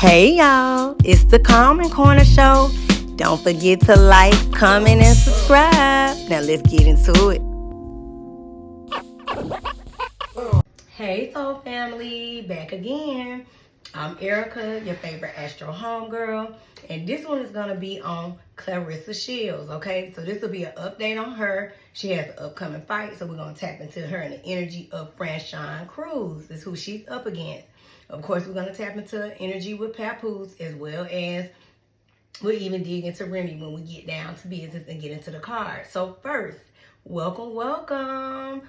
Hey y'all, it's the Calm Corner Show. Don't forget to like, comment, and subscribe. Now let's get into it. Hey Soul Family, back again. I'm Erica, your favorite Astro homegirl, and this one is gonna be on Claressa Shields, okay? So this will be an update on her. She has an upcoming fight, so we're gonna tap into her and the energy of FRANCHON CREWS. That's who she's up against. Of course, we're gonna tap into energy with Papoose, as well as we'll even dig into Remy when we get down to business and get into the cards. So first, welcome.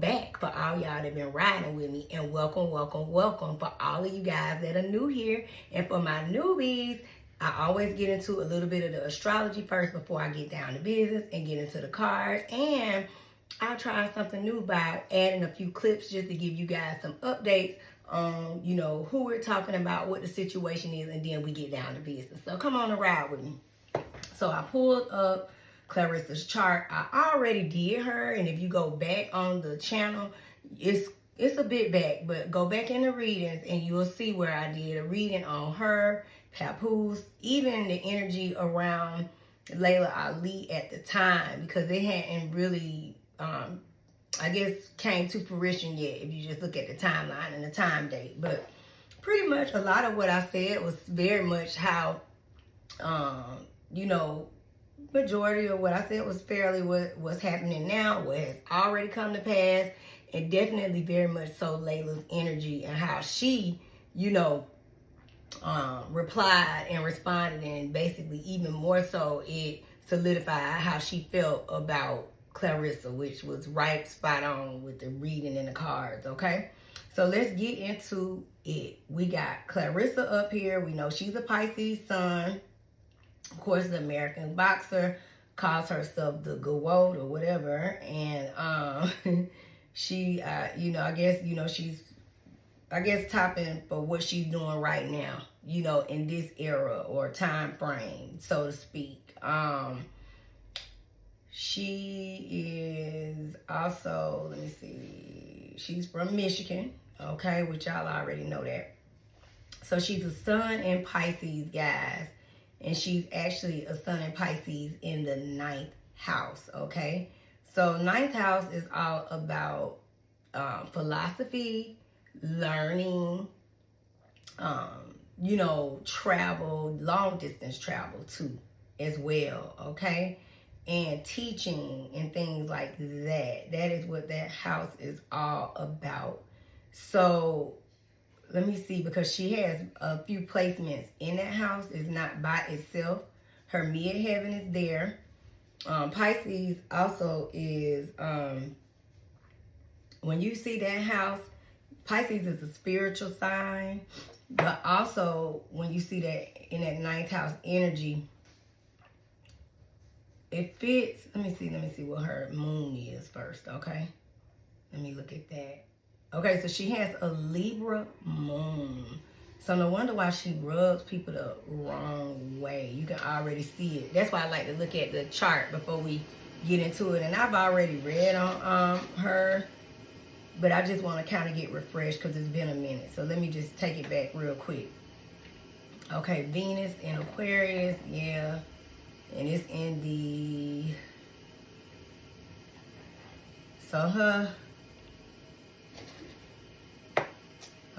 Back for all y'all that been riding with me, and welcome for all of you guys that are new here. And for my newbies, I always get into a little bit of the astrology first before I get down to business and get into the cards. And I'll try something new by adding a few clips just to give you guys some updates on, who we're talking about, what the situation is, and then we get down to business. So come on and ride with me. So I pulled up Claressa's chart. I already did her, and if you go back on the channel, it's a bit back, but go back in the readings and you'll see where I did a reading on her, Papoose, even the energy around Layla Ali at the time, because it hadn't really I guess came to fruition yet if you just look at the timeline and the time date. But pretty much a lot of what I said was very much how majority of what I said was fairly what's happening now, what has already come to pass, and definitely very much so Layla's energy and how she, replied and responded, and basically even more so it solidified how she felt about Claressa, which was right spot on with the reading and the cards, okay? So let's get into it. We got Claressa up here. We know she's a Pisces sun. Of course, the American boxer, calls herself the GOAT or whatever. And she, she's, topping for what she's doing right now, in this era or time frame, so to speak. She is also, let me see, she's from Michigan, okay, which y'all already know that. So she's a sun in Pisces, guys. And she's actually a sun in Pisces in the 9th house, okay? So 9th house is all about philosophy, learning, travel, long distance travel too, as well, okay? And teaching and things like that. That is what that house is all about. So let me see, because she has a few placements in that house. It's not by itself. Her midheaven is there. Pisces also is, when you see that house, Pisces is a spiritual sign, but also when you see that in that 9th house energy, it fits. Let me see what her moon is first, okay? Let me look at that. Okay, so she has a Libra moon. So no wonder why she rubs people the wrong way. You can already see it. That's why I like to look at the chart before we get into it. And I've already read on her, but I just want to kind of get refreshed because it's been a minute. So let me just take it back real quick. Okay, Venus in Aquarius, yeah. And it's in the,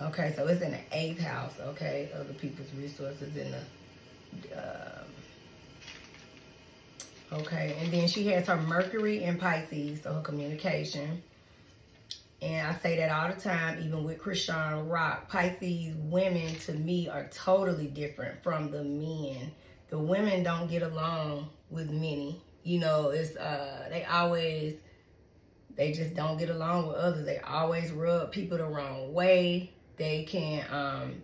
okay, so it's in the 8th house, okay, other people's resources in the, okay, and then she has her Mercury in Pisces, so her communication. And I say that all the time, even with Christian Rock. Pisces women, to me, are totally different from the men. The women don't get along with many. It's, they just don't get along with others. They always rub people the wrong way. They can,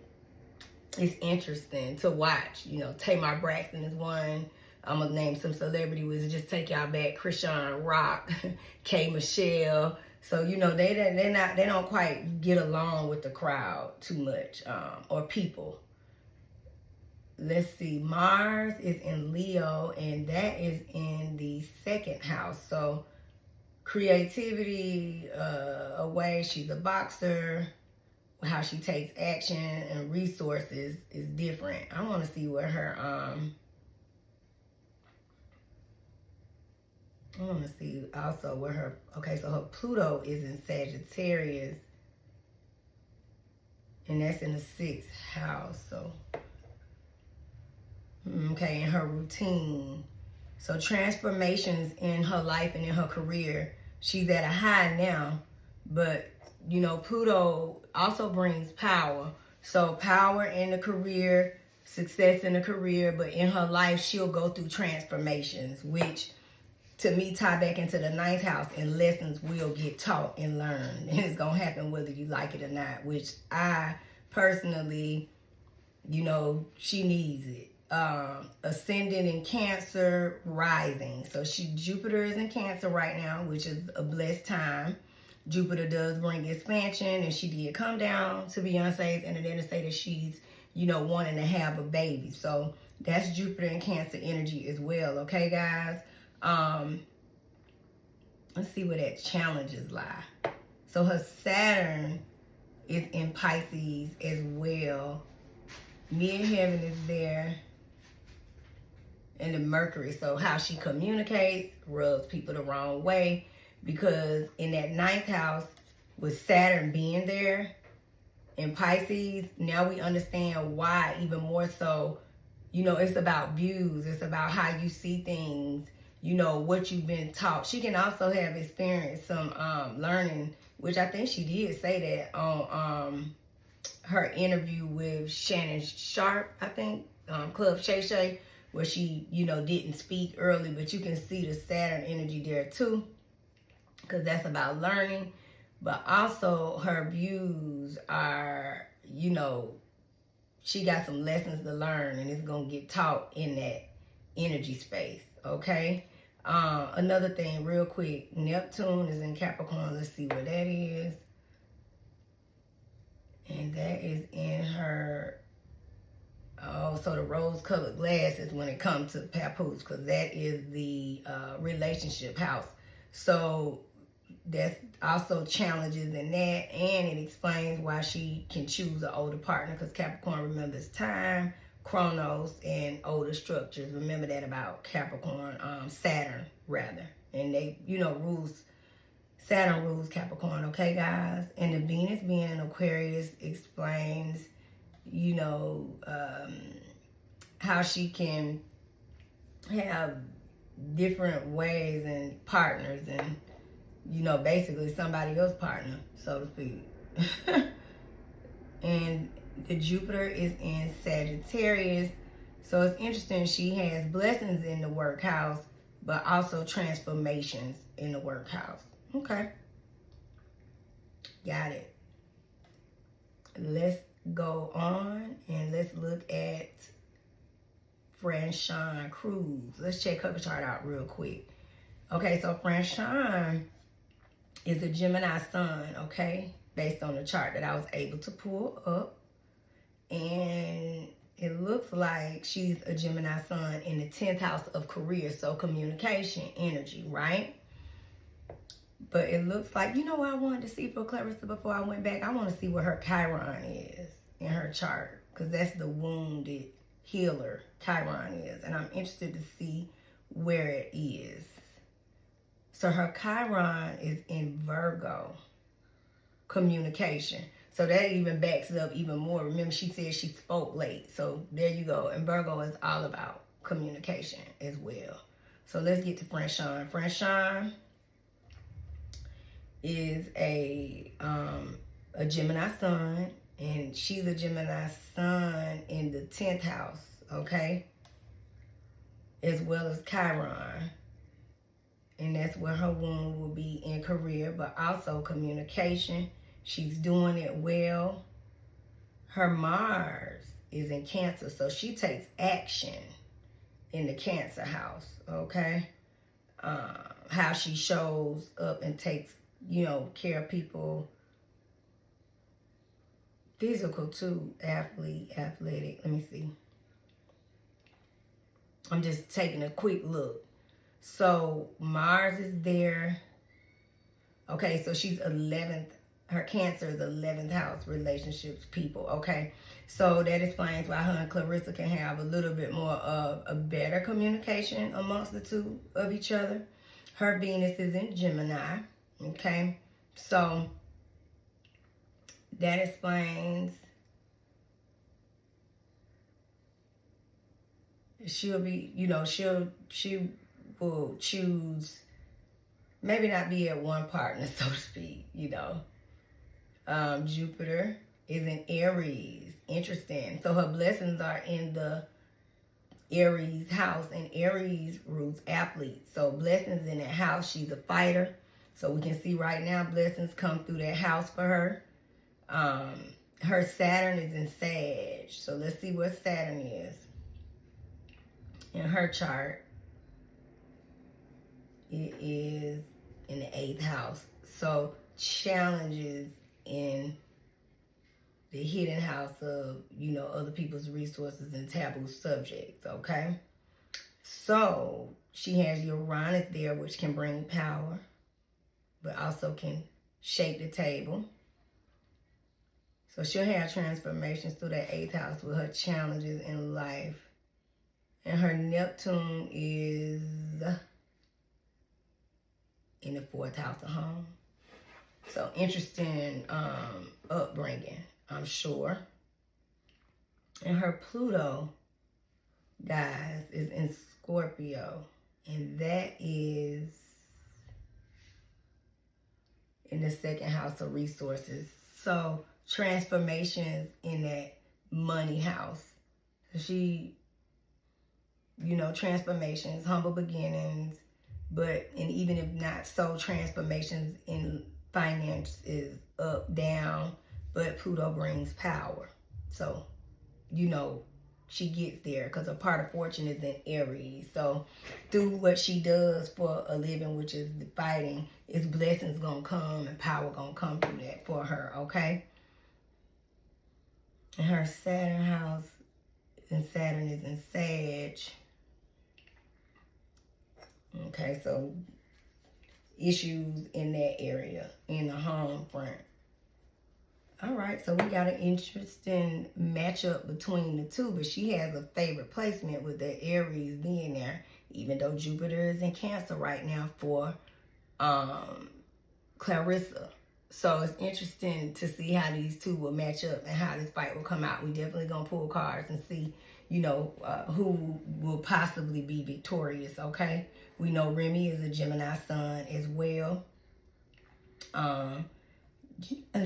it's interesting to watch. Tamar Braxton is one. I'm going to name some celebrity with just take y'all back. Christian Rock, K. Michelle. So, they don't quite get along with the crowd too much, or people. Let's see, Mars is in Leo, and that is in the 2nd house. So creativity, away, she's a boxer, how she takes action and resources is different. I want to see what her I want to see also where her, okay, so her Pluto is in Sagittarius, and that's in the 6th house. So okay, in her routine. So transformations in her life and in her career. She's at a high now, but you know, Pluto also brings power. So power in the career, success in the career, but in her life, she'll go through transformations, which to me tie back into the 9th house, and lessons will get taught and learned. And it's going to happen whether you like it or not, which I personally, you know, she needs it. Ascending in Cancer, rising. So Jupiter is in Cancer right now, which is a blessed time. Jupiter does bring expansion, and she did come down to Beyonce's and then to say that she's, you know, wanting to have a baby. So that's Jupiter and Cancer energy as well. Okay, guys. Let's see where that challenges lie. So her Saturn is in Pisces as well. Midheaven is there. And the Mercury. So how she communicates rubs people the wrong way, because in that 9th house with Saturn being there in Pisces, now we understand why even more so. You know, it's about views. It's about how you see things, you know, what you've been taught. She can also have experienced some learning, which I think she did say that on her interview with Shannon Sharp, I think, Club Shay Shay, where she, you know, didn't speak early, but you can see the Saturn energy there too, because that's about learning. But also her views are, you know, she got some lessons to learn, and it's going to get taught in that energy space, okay? Another thing real quick, Neptune is in Capricorn. Let's see where that is. And that is in her, oh, so the rose-colored glasses when it comes to Papoose, because that is the relationship house. So that's also challenges in that, and it explains why she can choose an older partner, because Capricorn remembers time, Chronos, and older structures. Remember that about Capricorn, Saturn rather. And they, you know, Saturn rules Capricorn, okay, guys? And the Venus being in Aquarius explains, you know, how she can have different ways and partners, and, you know, basically somebody else's partner, so to speak. And the Jupiter is in Sagittarius. So it's interesting, she has blessings in the work house, but also transformations in the work house. Okay. Got it. Let's go on and let's look at FRANCHON CREWS. Let's check her chart out real quick. Okay, so FRANCHON is a Gemini sun, okay? Based on the chart that I was able to pull up. And it looks like she's a Gemini sun in the 10th house of career, so communication energy, right? But it looks like, you know what I wanted to see for Claressa before I went back? I want to see where her Chiron is in her chart, because that's the wounded healer Chiron is. And I'm interested to see where it is. So her Chiron is in Virgo, communication. So that even backs it up even more. Remember, she said she spoke late. So there you go. And Virgo is all about communication as well. So let's get to FRANCHON. FRANCHON is a Gemini sun, and she's a Gemini sun in the 10th house, okay? As well as Chiron. And that's where her wound will be in career, but also communication. She's doing it well. Her Mars is in Cancer, so she takes action in the Cancer house, okay? How she shows up and takes, you know, care of people. Physical too, athletic. Let me see. I'm just taking a quick look. So Mars is there. Okay, so she's 11th her Cancer is 11th house, relationships, people, okay? So that explains why her and Claressa can have a little bit more of a better communication amongst the two of each other. Her Venus is in Gemini, okay? So that explains she'll be, you know, she will choose, maybe not be at one partner, so to speak, you know. Jupiter is in Aries. Interesting. So her blessings are in the Aries house, and Aries roots athlete. So blessings in that house. She's a fighter. So we can see right now blessings come through that house for her. Her Saturn is in Sag. So let's see what Saturn is in her chart. It is in the 8th house. So challenges in the hidden house of, you know, other people's resources and taboo subjects, okay? So she has Uranus there, which can bring power, but also can shake the table. So she'll have transformations through that 8th house with her challenges in life. And her Neptune is in the 4th house of home. So interesting upbringing, I'm sure. And her Pluto, guys, is in Scorpio. And that is in the 2nd house of resources. So transformations in that money house. She, you know, transformations, humble beginnings, but, and even if not so, transformations in finance is up, down, but Pluto brings power. So, you know, she gets there because a part of fortune is in Aries. So through what she does for a living, which is the fighting, is blessings gonna come and power gonna come through that for her, okay? And her Saturn house, and Saturn is in Sag. Okay, so issues in that area, in the home front. All right, so we got an interesting matchup between the two, but she has a favorite placement with the Aries being there, even though Jupiter is in Cancer right now for Claressa. So it's interesting to see how these two will match up and how this fight will come out. We definitely gonna pull cards and see, you know, who will possibly be victorious, okay? We know Remy is a Gemini sun as well. A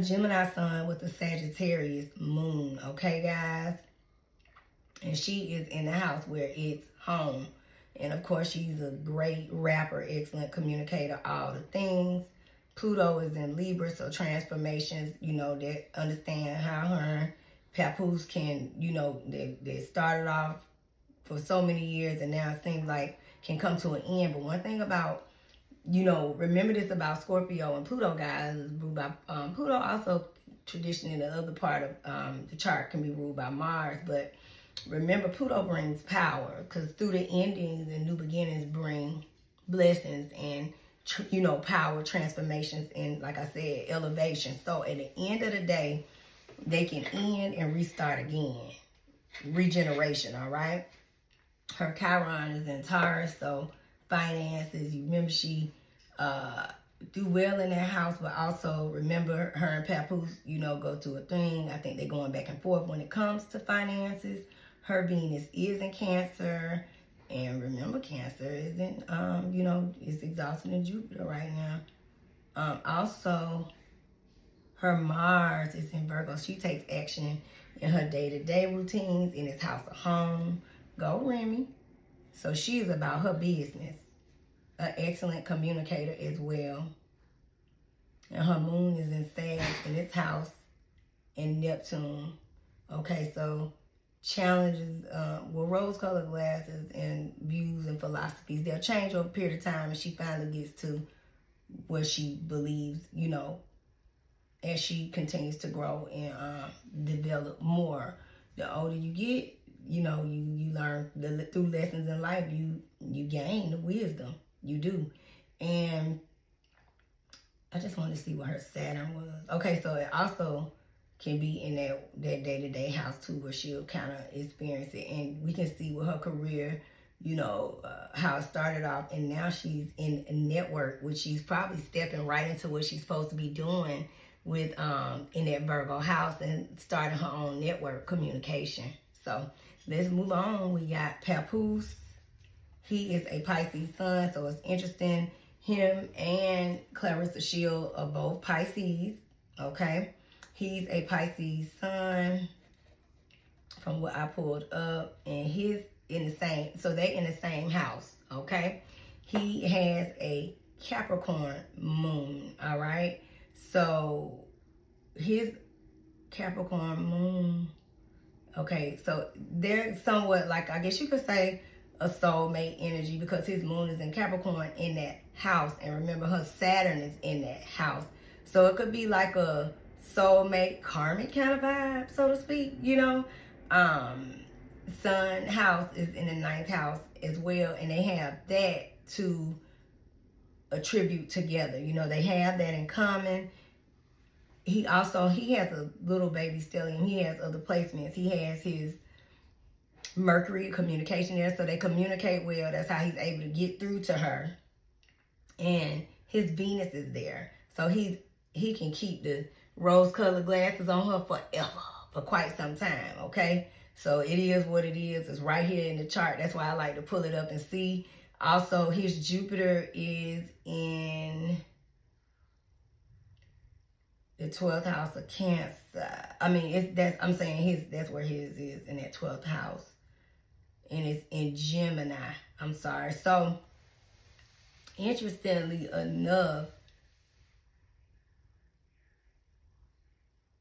Gemini sun with a Sagittarius moon, okay, guys? And she is in the house where it's home. And, of course, she's a great rapper, excellent communicator, all the things. Pluto is in Libra, so transformations, you know, that understand how her and Papoose can, you know, they started off for so many years and now it seems like can come to an end. But one thing about, you know, remember this about Scorpio and Pluto, guys, is ruled by Pluto. Also, traditionally, the other part of the chart can be ruled by Mars. But remember, Pluto brings power because through the endings and new beginnings bring blessings and, you know, power, transformations, and, like I said, elevation. So at the end of the day, they can end and restart again. Regeneration, all right? Her Chiron is in Taurus, so finances, you remember she do well in that house, but also remember her and Papoose, you know, go through a thing. I think they're going back and forth when it comes to finances. Her Venus is in Cancer, and remember Cancer is in, you know, it's exhausted in Jupiter right now. Also, her Mars is in Virgo. She takes action in her day-to-day routines in this house of home. Go Remy. So she is about her business. An excellent communicator as well. And her moon is in Sag in this house in Neptune. Okay, so challenges with rose-colored glasses and views and philosophies. They'll change over a period of time and she finally gets to what she believes, you know, as she continues to grow and develop more. The older you get, you know, you learn through lessons in life, you gain the wisdom. You do. And I just want to see what her Saturn was. Okay, so it also can be in that day-to-day house too, where she'll kind of experience it. And we can see with her career, you know, how it started off. And now she's in a network, which she's probably stepping right into what she's supposed to be doing with in that Virgo house and starting her own network communication. So let's move on. We got Papoose. He is a Pisces sun, so it's interesting. Him and Claressa Shield are both Pisces, okay? He's a Pisces sun from what I pulled up, and he's in the same, so they in the same house, okay? He has a Capricorn moon, all right? So his Capricorn moon, okay, so they're somewhat like, I guess you could say, a soulmate energy, because his moon is in Capricorn in that house. And remember, her Saturn is in that house. So it could be like a soulmate karmic kind of vibe, so to speak, you know. Sun house is in the 9th house as well. And they have that to attribute together. You know, they have that in common. He has a little baby stellium. He has other placements. He has his Mercury communication there, so they communicate well. That's how he's able to get through to her. And his Venus is there, so he can keep the rose-colored glasses on her forever, for quite some time. Okay, so it is what it is. It's right here in the chart. That's why I like to pull it up and see. Also, his Jupiter is in the 12th house of Cancer. I mean, I'm saying that's where his is, in that 12th house. And it's in Gemini. I'm sorry. So, interestingly enough,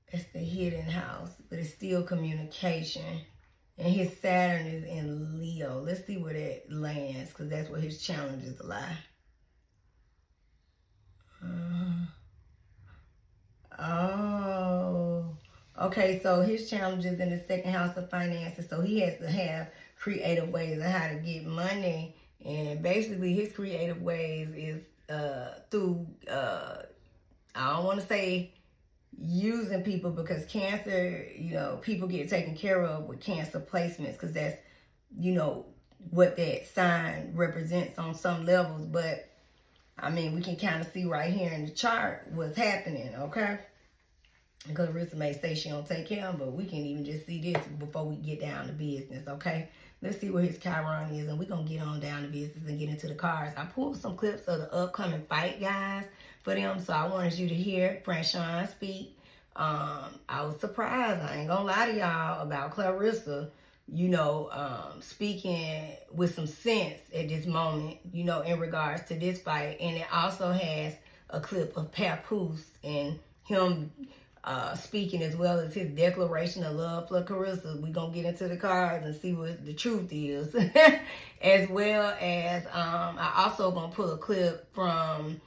it's the hidden house, but it's still communication. And his Saturn is in Leo. Let's see where that lands, because that's where his challenges lie. Okay, so his challenges in the 2nd house of finances. So he has to have creative ways of how to get money. And basically his creative ways is through, I don't want to say using people, because Cancer, you know, people get taken care of with Cancer placements, because that's, you know, what that sign represents on some levels. But, I mean, we can kind of see right here in the chart what's happening, okay? Because Claressa may say she don't take care of him, but we can even just see this before we get down to business, okay? Let's see where his Chiron is, and we're going to get on down to business and get into the cards. I pulled some clips of the upcoming fight, guys, for them, so I wanted you to hear FRANCHON speak. I was surprised, I ain't going to lie to y'all, about Claressa, you know, speaking with some sense at this moment, you know, in regards to this fight. And it also has a clip of Papoose and him speaking, as well as his declaration of love for Claressa. We're going to get into the cards and see what the truth is. As well as, I also going to pull a clip from,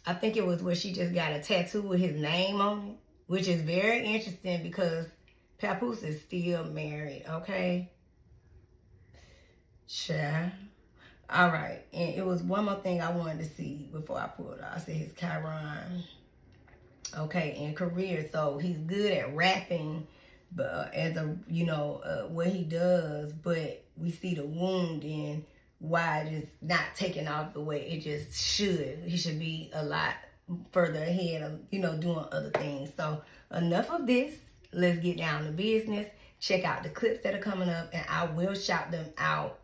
I think it was where she just got a tattoo with his name on it, which is very interesting because Papoose is still married, okay? Sure. All right. And it was one more thing I wanted to see before I pulled it out. I said his Chiron. Okay, in career, so he's good at rapping, but as a, you know, what he does, but we see the wound in why it's not taking off the way it just should. He should be a lot further ahead of, you know, doing other things. So enough of this. Let's get down to business. Check out the clips that are coming up, and I will shout them out.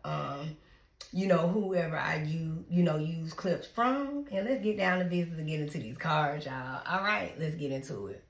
You know, whoever I use clips from. And let's get down to business and get into these cards, y'all. All right, let's get into it.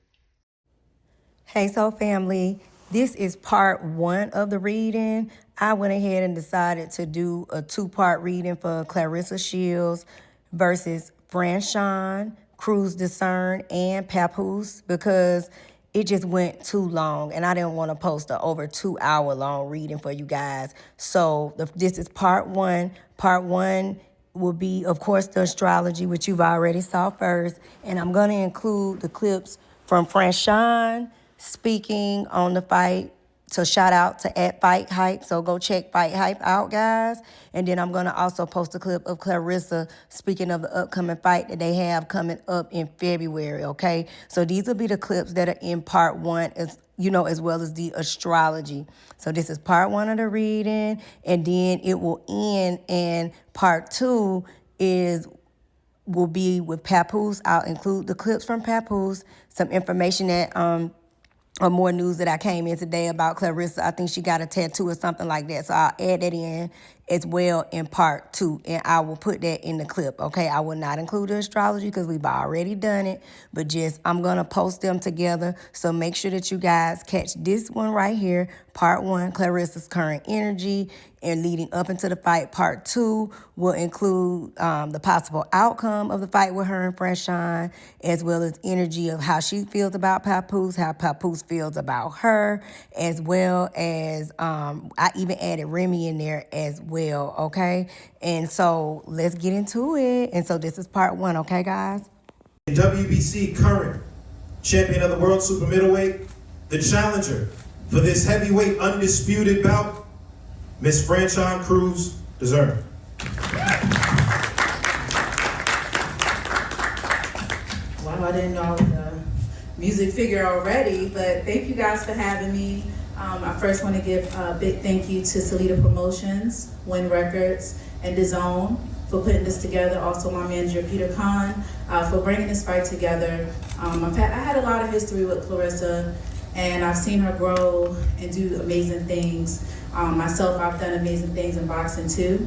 Hey, so family, this is part 1 of the reading. I went ahead and decided to do a 2-part reading for Claressa Shields versus FRANCHON, CREWS-DEZURN, and Papoose, because it just went too long, and I didn't want to post a over 2-hour-long reading for you guys. So this is part 1. Part 1 will be, of course, the astrology, which you've already saw first. And I'm going to include the clips from FRANCHON speaking on the fight So shout out to @FightHype. So go check Fight Hype out, guys. And then I'm going to also post a clip of Claressa speaking of the upcoming fight that they have coming up in February, okay? So these will be the clips that are in part 1, as well as the astrology. So this is part 1 of the reading, and then it will end, and part 2 will be with Papoose. I'll include the clips from Papoose, some information that or more news that I came in today about Claressa. I think she got a tattoo or something like that. So I'll add that in as well in part 2, and I will put that in the clip, okay? I will not include the astrology because we've already done it, but I'm going to post them together. So make sure that you guys catch this one right here, part 1, Claressa's current energy, and leading up into the fight. Part 2 will include the possible outcome of the fight with her and FRANCHON, as well as energy of how she feels about Papoose, how Papoose feels about her, as well as I even added Remy in there as well, okay? And so let's get into it. And so this is part 1, okay, guys? WBC current champion of the world super middleweight, the challenger for this heavyweight undisputed bout, Miss FRANCHON CREWS-DEZURN. Wow, I didn't know the music figure already, but thank you guys for having me. I first want to give a big thank you to Salida Promotions, Win Records, and DAZN for putting this together. Also my manager, Peter Khan, for bringing this fight together. I had a lot of history with Claressa, and I've seen her grow and do amazing things. Myself, I've done amazing things in boxing too.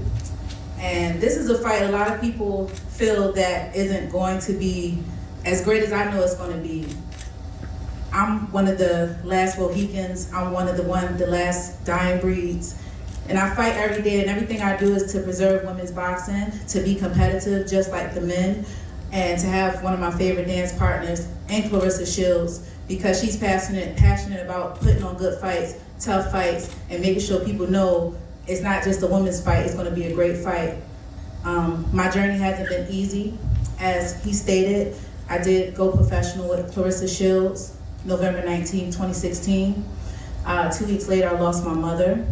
And this is a fight a lot of people feel that isn't going to be as great as I know it's going to be. I'm one of the last Mohicans. I'm one of the last dying breeds. And I fight every day, and everything I do is to preserve women's boxing, to be competitive just like the men, and to have one of my favorite dance partners, and Claressa Shields, because she's passionate about putting on good fights, tough fights, and making sure people know it's not just a women's fight, it's going to be a great fight. My journey hasn't been easy. As he stated, I did go professional with Claressa Shields, November 19, 2016. 2 weeks later, I lost my mother.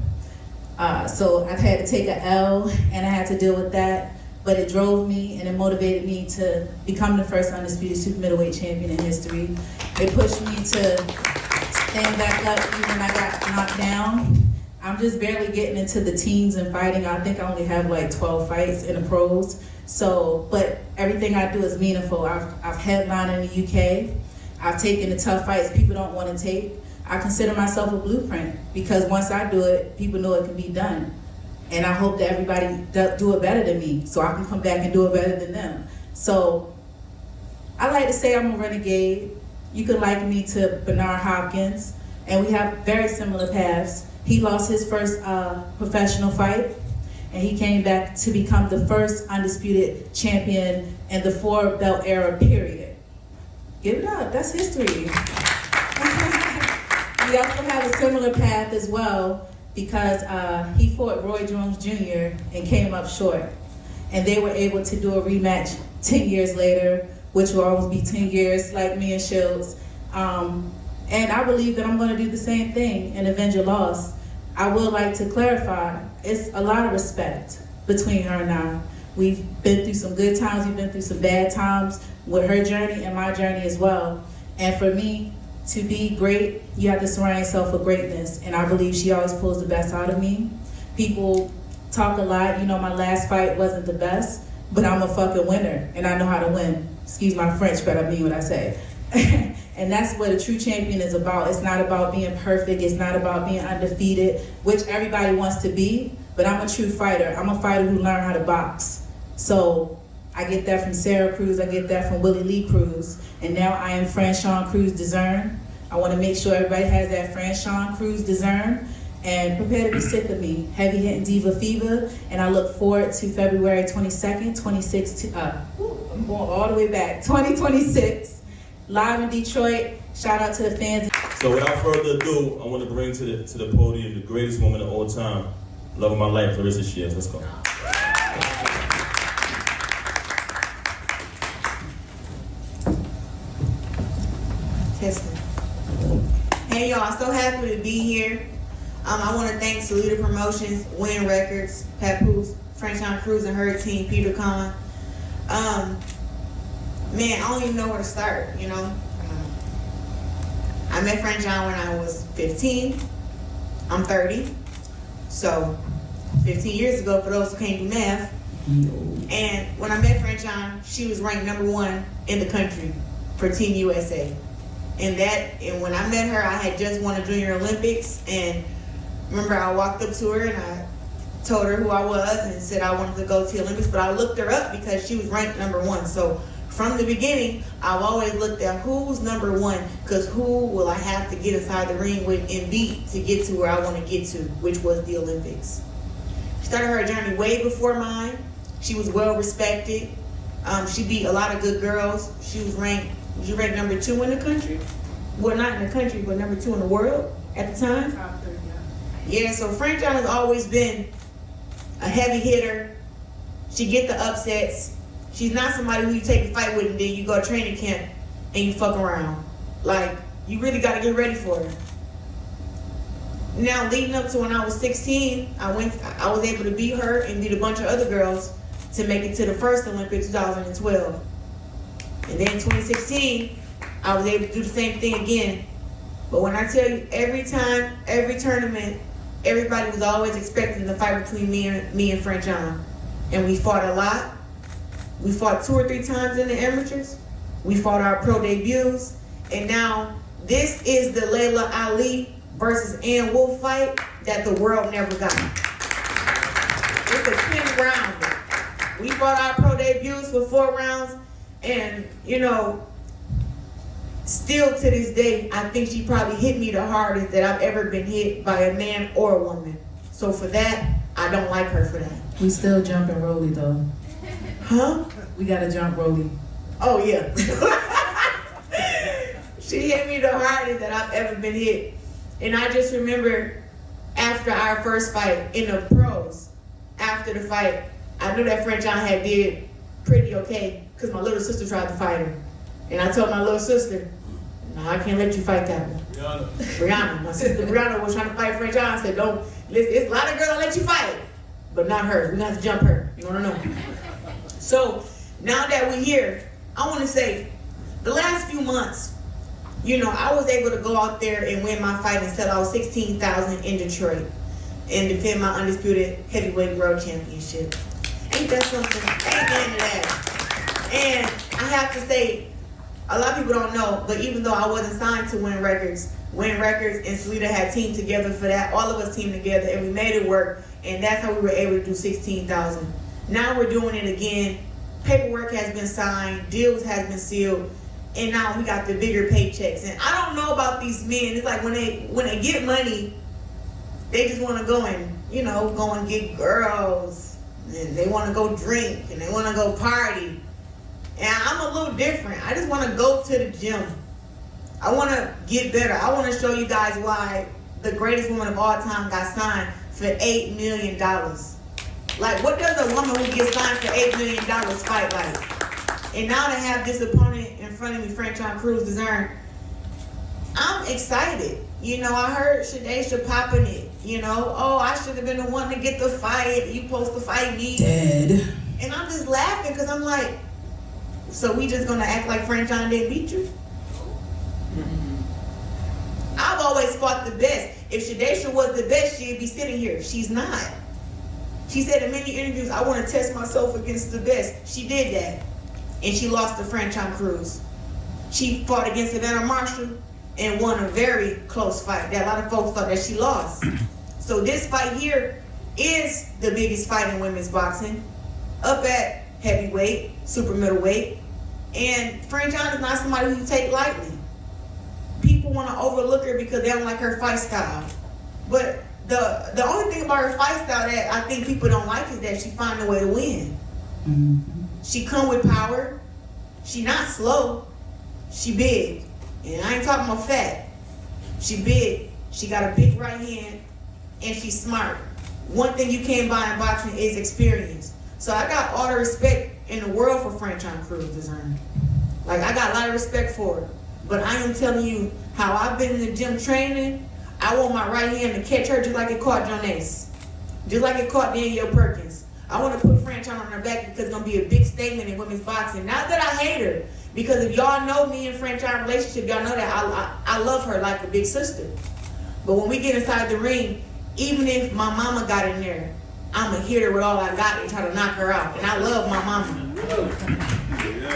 So I had to take an L, and I had to deal with that. But it drove me and it motivated me to become the first undisputed super middleweight champion in history. It pushed me to stand back up even when I got knocked down. I'm just barely getting into the teens and fighting. I think I only have like 12 fights in the pros. So, but everything I do is meaningful. I've headlined in the UK. I've taken the tough fights people don't want to take. I consider myself a blueprint because once I do it, people know it can be done. And I hope that everybody do it better than me so I can come back and do it better than them. So I like to say I'm a renegade. You could liken me to Bernard Hopkins, and we have very similar paths. He lost his first professional fight, and he came back to become the first undisputed champion in the 4-belt era, period. Give it up, that's history. We also have a similar path as well because he fought Roy Jones Jr. and came up short. And they were able to do a rematch 10 years later, which will always be 10 years like me and Shields. And I believe that I'm gonna do the same thing and avenge a loss. I would like to clarify, it's a lot of respect between her and I. We've been through some good times, we've been through some bad times with her journey and my journey as well. And for me to be great, you have to surround yourself with greatness. And I believe she always pulls the best out of me. People talk a lot, you know, my last fight wasn't the best, but I'm a fucking winner and I know how to win. Excuse my French, but I mean what I say. And that's what a true champion is about. It's not about being perfect. It's not about being undefeated, which everybody wants to be, but I'm a true fighter. I'm a fighter who learned how to box. So I get that from Sarah Cruz, I get that from Willie Lee Cruz, and now I am FRANCHON CREWS-DEZURN. I want to make sure everybody has that FRANCHON CREWS-DEZURN, and prepare to be sick of me. Heavy hitting diva fever, and I look forward to February 22nd, 2016. I'm going all the way back, 2026. Live in Detroit. Shout out to the fans. So without further ado, I want to bring to the podium the greatest woman of all time, love of my life, Claressa Shields. Let's go. Hey y'all, so happy to be here. I want to thank Salida Promotions, Win Records, Papoose, FRANCHON, CREWS, and her team, Peter Khan. Man, I don't even know where to start, you know. I met FRANCHON when I was 15. I'm 30. So, 15 years ago, for those who can't do math. And when I met FRANCHON, she was ranked #1 in the country for Team USA. And when I met her, I had just won a Junior Olympics. And remember, I walked up to her and I told her who I was and said I wanted to go to the Olympics. But I looked her up because she was ranked #1. So from the beginning, I've always looked at who's #1, because who will I have to get inside the ring with and beat to get to where I want to get to, which was the Olympics. She started her journey way before mine. She was well respected. She beat a lot of good girls. She ranked #2 in the country. Well, not in the country, but #2 in the world at the time. Top 3, Yeah, so FRANCHON has always been a heavy hitter. She get the upsets. She's not somebody who you take a fight with and then you go to training camp and you fuck around. Like, you really got to get ready for her. Now, leading up to when I was 16, I was able to beat her and beat a bunch of other girls to make it to the first Olympics, 2012. And then in 2016, I was able to do the same thing again. But when I tell you, every time, every tournament, everybody was always expecting the fight between me and FRANCHON. And we fought a lot. We fought 2 or 3 times in the amateurs. We fought our pro debuts. And now, this is the Layla Ali versus Ann Wolf fight that the world never got. It's a 10-rounder. We fought our pro debuts for 4 rounds. And, you know, still to this day, I think she probably hit me the hardest that I've ever been hit by a man or a woman. So for that, I don't like her for that. We still jumping Rolly though. Huh? We gotta jump Rolly. Oh, yeah. She hit me the hardest that I've ever been hit. And I just remember after our first fight in the pros, after the fight, I knew that FRANCHON had did pretty okay because my little sister tried to fight her. And I told my little sister, no, I can't let you fight that one. Brianna. My sister Brianna was trying to fight FRANCHON. I said, don't, listen, it's a lot of girls that let you fight, but not her. We're gonna have to jump her. You wanna know? So now that we're here, I wanna say, the last few months, you know, I was able to go out there and win my fight and sell out 16,000 in Detroit and defend my undisputed heavyweight world championship. Ain't that something? Amen to that. And I have to say, a lot of people don't know, but even though I wasn't signed to Win Records and Salida had teamed together for that. All of us teamed together and we made it work, and that's how we were able to do 16,000. Now we're doing it again. Paperwork has been signed, deals has been sealed, and now we got the bigger paychecks. And I don't know about these men. It's like when they get money, they just want to go and, you know, go and get girls, and they want to go drink, and they want to go party. And I'm a little different. I just want to go to the gym. I want to get better. I want to show you guys why the greatest woman of all time got signed for $8 million. Like, what does a woman who gets signed for $8 million fight like? And now to have this opponent in front of me, FRANCHON, CREWS-DEZURN, I'm excited. You know, I heard Shadaisha popping it. You know, oh, I should have been the one to get the fight. You supposed to fight me. Dead. And I'm just laughing because I'm like, so we just gonna act like FRANCHON didn't beat you? I've always fought the best. If Shadaisha was the best, she'd be sitting here. She's not. She said in many interviews, I want to test myself against the best. She did that. And she lost to FRANCHON CREWS. She fought against Savannah Marshall and won a very close fight that a lot of folks thought that she lost. So this fight here is the biggest fight in women's boxing, up at heavyweight, super middleweight. And FRANCHON is not somebody who you take lightly. People want to overlook her because they don't like her fight style. But the only thing about her fight style that I think people don't like is that she find a way to win. Mm-hmm. She come with power. She not slow. She big. And I ain't talking about fat. She big. She got a big right hand. And she's smart. One thing you can't buy in boxing is experience. So I got all the respect in the world for FRANCHON CREWS-DEZURN. Like, I got a lot of respect for her. But I am telling you how I've been in the gym training. I want my right hand to catch her just like it caught Jonas. Just like it caught Danielle Perkins. I want to put FRANCHON on her back because it's going to be a big statement in women's boxing. Not that I hate her, because if y'all know me and FRANCHON relationship, y'all know that I love her like a big sister. But when we get inside the ring, even if my mama got in there, I'm going to hit her with all I got and try to knock her out. And I love my mama.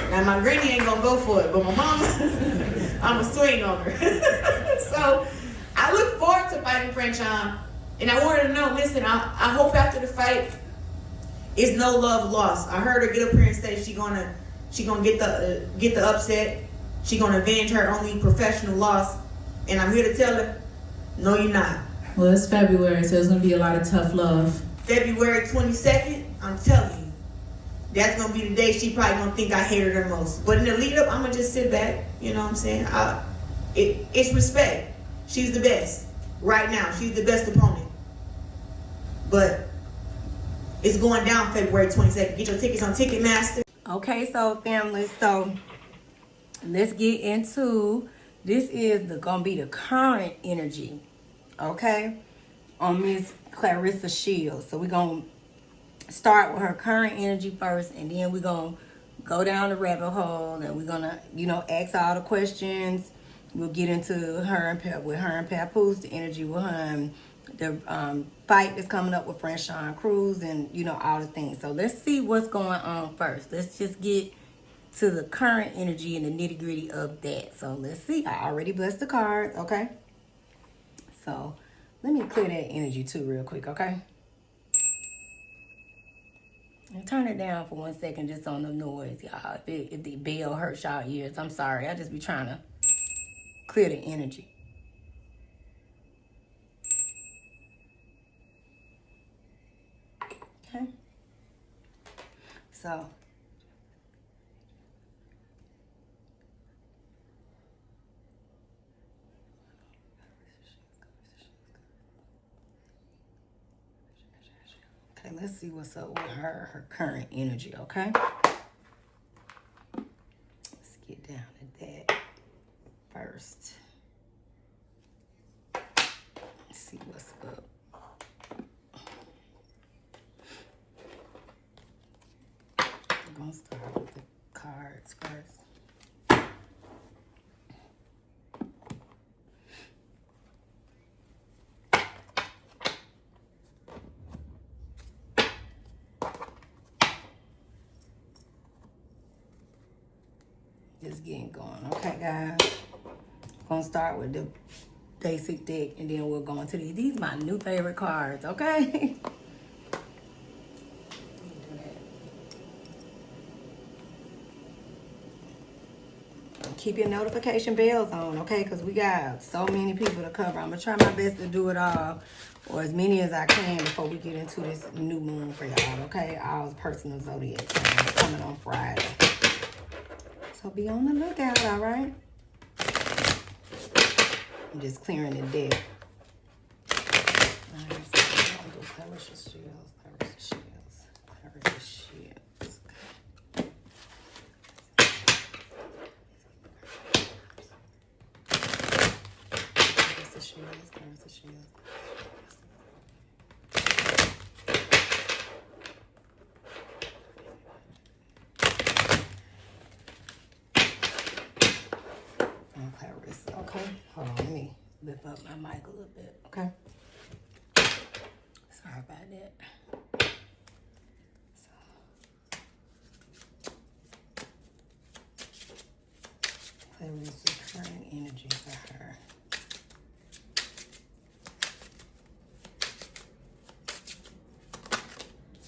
Now, my granny ain't going to go for it, but my mama, I'm going to swing on her. So, I look forward to fighting FRANCHON. And I want her to know, listen, I hope after the fight, it's no love lost. I heard her get up here and say she gonna get the upset. She gonna avenge her only professional loss. And I'm here to tell her, no, you're not. Well, it's February, so it's gonna be a lot of tough love. February 22nd, I'm telling you, that's gonna be the day she probably gonna think I hated her most. But in the lead up, I'm gonna just sit back. You know what I'm saying? It's respect. She's the best right now. She's the best opponent. But it's going down February 22nd. Get your tickets on Ticketmaster. Okay, so family, so let's get into, this is gonna be the current energy, okay, on Miss Claressa Shields. So we're gonna start with her current energy first, and then we're gonna go down the rabbit hole, and we're gonna, ask all the questions. We'll get into her and Papoose, the energy with her, and the fight that's coming up with FRANCHON CREWS, and all the things. So let's see what's going on first. Let's just get to the current energy and the nitty gritty of that. So let's see. I already blessed the cards, okay? So let me clear that energy too real quick, okay? And turn it down for 1 second just on the noise, y'all. If the bell hurts y'all ears, I'm sorry. I just be trying to clear the energy. Okay. So okay, let's see what's up with her current energy, okay? Let's get down to that first. Let's see what's up. I'm gonna start with the cards first. Just getting going. Okay, guys. Gonna start with the basic deck, and then we'll go into these. These are my new favorite cards, okay? Keep your notification bells on, okay? Because we got so many people to cover. I'm going to try my best to do it all, or as many as I can, before we get into this new moon for y'all, okay? All's personal zodiac signs coming on Friday. So be on the lookout, all right? I'm just clearing the deck. All right, so we're going to do Claressa Shields, Claressa Shields, Claressa Shields. Claressa Shields. And Claressa, okay? Hold on, let me lift up my mic a little bit, okay? Sorry about that. Claressa's current energy for her.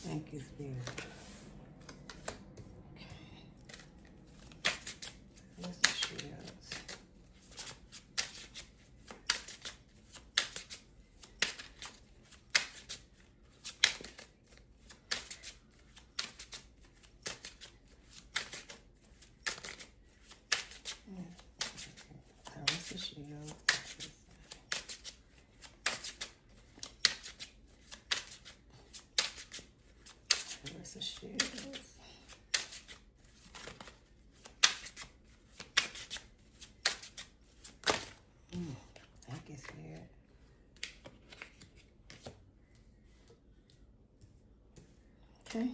Thank you, Spirit. Okay. Claressa Shields. Claressa Shields. Claressa Shields. Okay.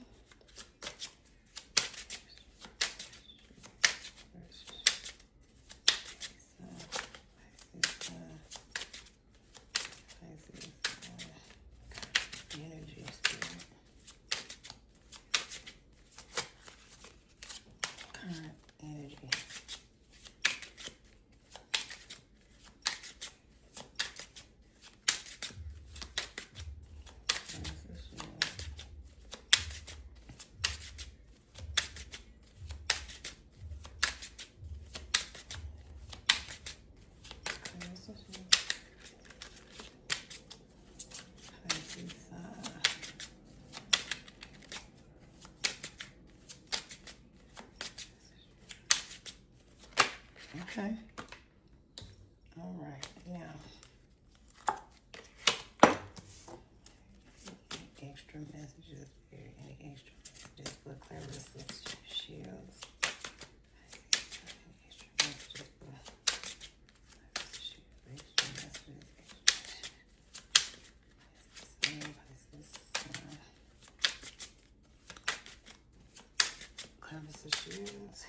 Energy, spirit. Current energy. Okay. All right. Now, extra messages. Any extra messages for Clarissa's shields? Extra messages for Clarissa's shields. Extra messages. Clarissa's shields.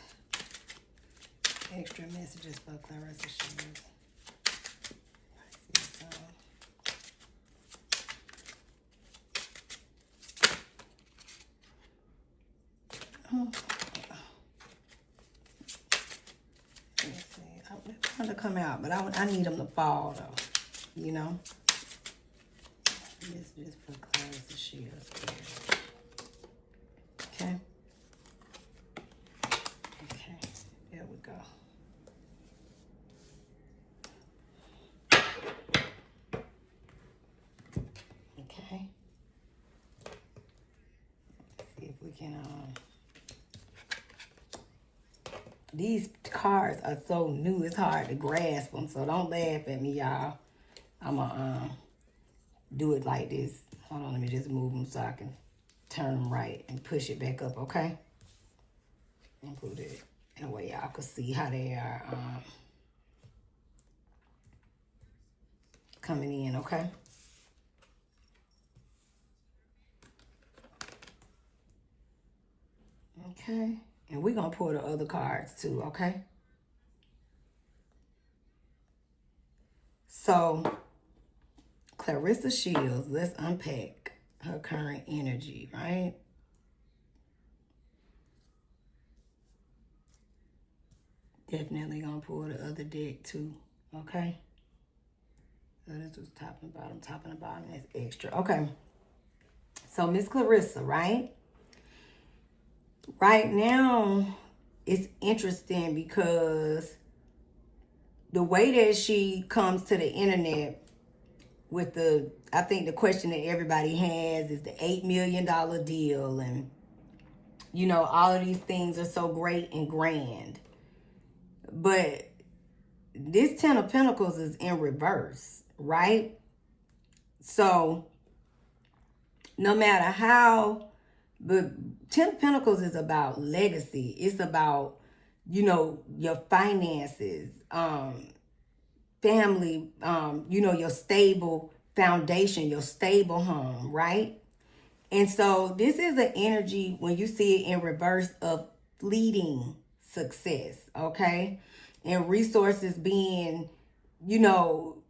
Extra messages for Claressa Shields. Let's see. I'm trying to come out, but I need them to fall though. You know. Messages for Claressa Shields. Okay. Okay. There we go. Okay. Let's see if we can, these cards are so new, it's hard to grasp them, so don't laugh at me, y'all. I'm gonna, do it like this. Hold on, let me just move them so I can turn them right and push it back up, okay? And put it in a way y'all can see how they are, coming in, okay? Okay, and we're gonna pull the other cards too, okay? So, Claressa Shields, let's unpack her current energy, right? Definitely gonna pull the other deck too, okay? So this was top and bottom is extra. Okay, so Miss Claressa, right? Right now, it's interesting because the way that she comes to the internet with the, I think the question that everybody has is the $8 million deal. And, you know, all of these things are so great and grand. But this 10 of Pentacles is in reverse, right? So, no matter how, but 10 of Pentacles is about legacy. It's about, you know, your finances, family, you know, your stable foundation, your stable home, right? And so this is an energy, when you see it in reverse, of fleeting success, okay? And resources being, you know,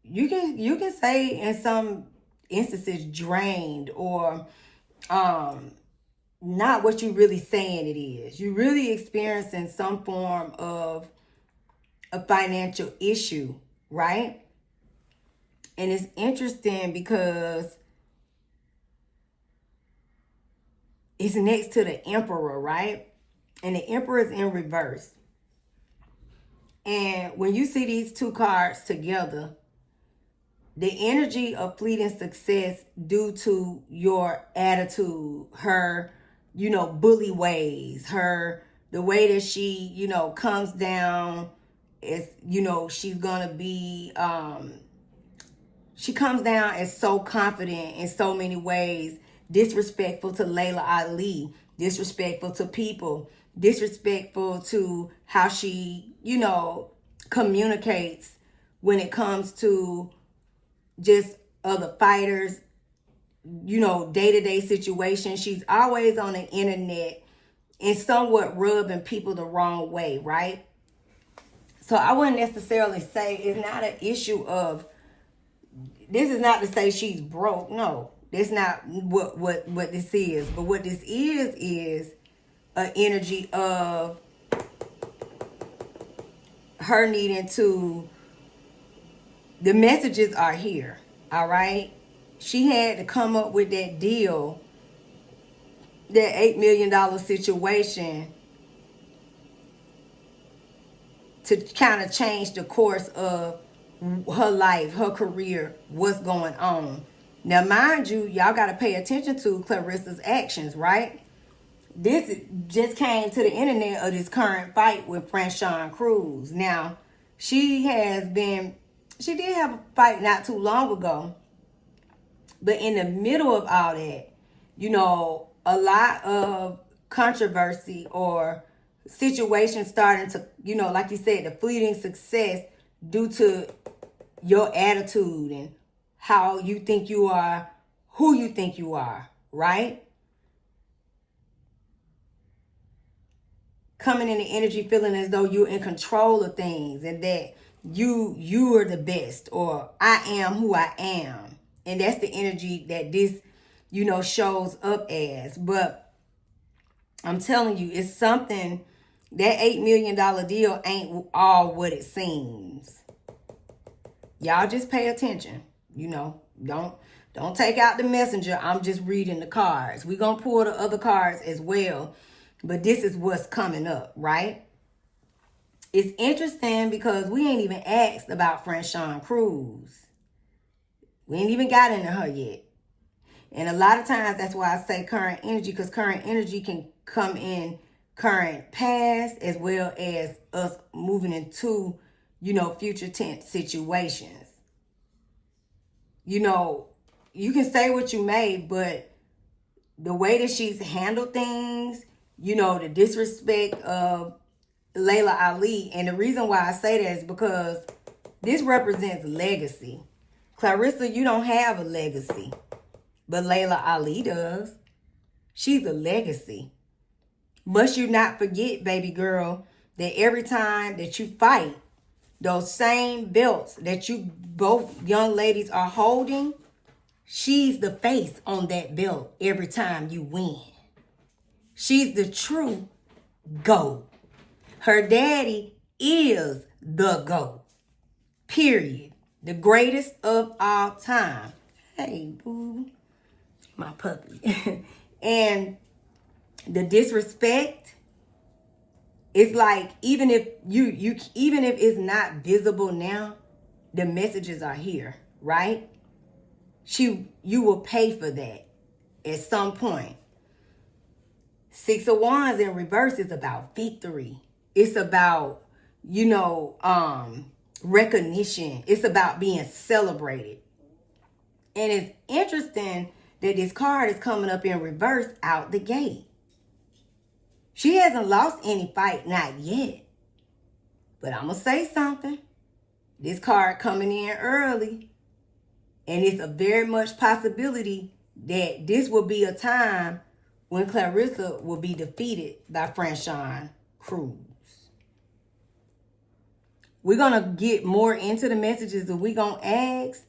you can say in some instances drained, or not what you really saying it is. You're really experiencing some form of a financial issue, right? And it's interesting because it's next to the Emperor, right? And the Emperor is in reverse. And when you see these two cards together, the energy of fleeting success due to your attitude, her, you know, bully ways, the way that she, you know, comes down, is, you know, she's gonna be, she comes down as so confident in so many ways, disrespectful to Layla Ali, disrespectful to people, disrespectful to how she, you know, communicates when it comes to just other fighters, you know, day-to-day situations. She's always on the internet and somewhat rubbing people the wrong way, right? So I wouldn't necessarily say it's not an issue of, this is not to say she's broke. No, that's not what this is. But what this is an energy of her needing to, the messages are here, all right? She had to come up with that deal, that $8 million situation, to kind of change the course of her life, her career, what's going on. Now, mind you, y'all got to pay attention to Claressa's actions, right? This just came to the internet of this current fight with FRANCHON CREWS. Now, she did have a fight not too long ago, but in the middle of all that, you know, a lot of controversy or situations starting to, you know, like you said, the fleeting success due to your attitude and how you think you are, who you think you are, right? Coming in the energy feeling as though you're in control of things and that you are the best, or I am who I am. And that's the energy that this, you know, shows up as. But I'm telling you, it's something, that $8 million deal ain't all what it seems. Y'all just pay attention. You know, don't take out the messenger. I'm just reading the cards. We're going to pull the other cards as well. But this is what's coming up, right? It's interesting because we ain't even asked about FRANCHON CREWS. We ain't even got into her yet. And a lot of times that's why I say current energy, because current energy can come in current past as well as us moving into, you know, future tense situations. You know, you can say what you may, but the way that she's handled things, you know, the disrespect of Layla Ali. And the reason why I say that is because this represents legacy. Claressa, you don't have a legacy, but Layla Ali does. She's a legacy. Must you not forget, baby girl, that every time that you fight, those same belts that you both young ladies are holding, she's the face on that belt every time you win. She's the true GOAT. Her daddy is the GOAT. Period. The greatest of all time. Hey, boo. My puppy. And the disrespect, it's like, even if even if it's not visible now, the messages are here, right? You will pay for that at some point. 6 of Wands in reverse is about victory. It's about, you know, recognition. It's about being celebrated. And it's interesting that this card is coming up in reverse out the gate. She hasn't lost any fight, not yet. But I'm going to say something. This card coming in early. And it's a very much possibility that this will be a time when Claressa will be defeated by FRANCHON CREWS. We're going to get more into the messages that we're going to ask.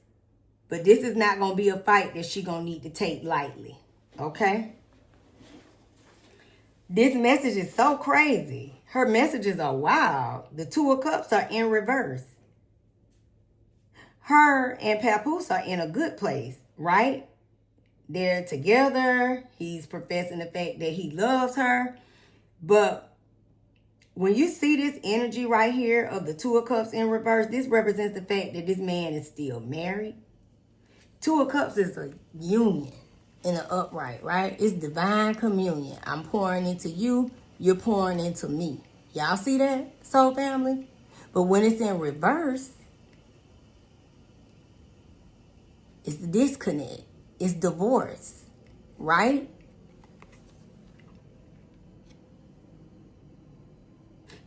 But this is not going to be a fight that she's going to need to take lightly. Okay? This message is so crazy. Her messages are wild. The 2 of Cups are in reverse. Her and Papoose are in a good place, right? They're together. He's professing the fact that he loves her. But when you see this energy right here of the 2 of Cups in reverse, this represents the fact that this man is still married. 2 of Cups is a union in an upright, right? It's divine communion. I'm pouring into you. You're pouring into me. Y'all see that, soul family? But when it's in reverse, it's disconnect. It's divorce, right?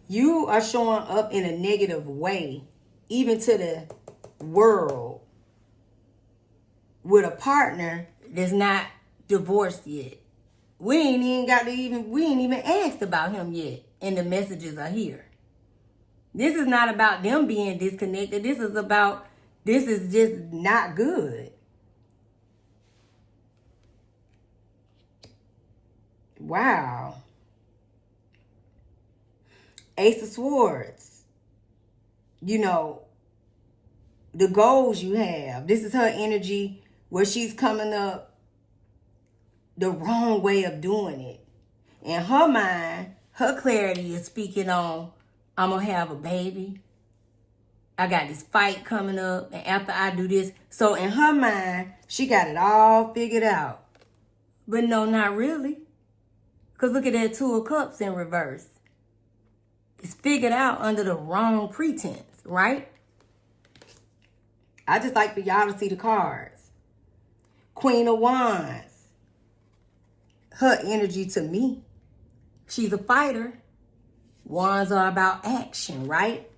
You are showing up in a negative way, even to the world, with a partner that's not divorced yet. We ain't even asked about him yet. And the messages are here. This is not about them being disconnected. This is just not good. Wow. Ace of Swords. You know, the goals you have. This is her energy where she's coming up the wrong way of doing it. In her mind, her clarity is speaking on, I'm going to have a baby. I got this fight coming up. And after I do this. So in her mind, she got it all figured out. But no, not really. Because look at that 2 of Cups in reverse. It's figured out under the wrong pretense, right? I just like for y'all to see the cards. Queen of Wands. Her energy to me. She's a fighter. Wands are about action, right?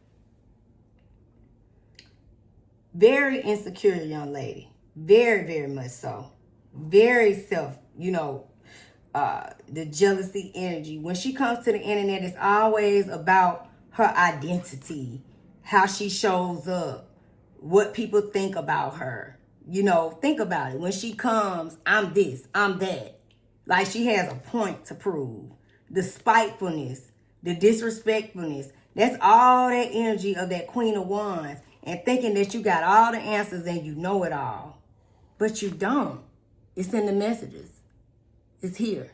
Very insecure young lady. Very, very much so. Very self, the jealousy energy. When she comes to the internet, it's always about her identity, how she shows up, what people think about her. Think about it. When she comes, I'm this, I'm that. Like she has a point to prove. The spitefulness, the disrespectfulness, that's all that energy of that Queen of Wands. And thinking that you got all the answers and you know it all. But you don't. It's in the messages. It's here.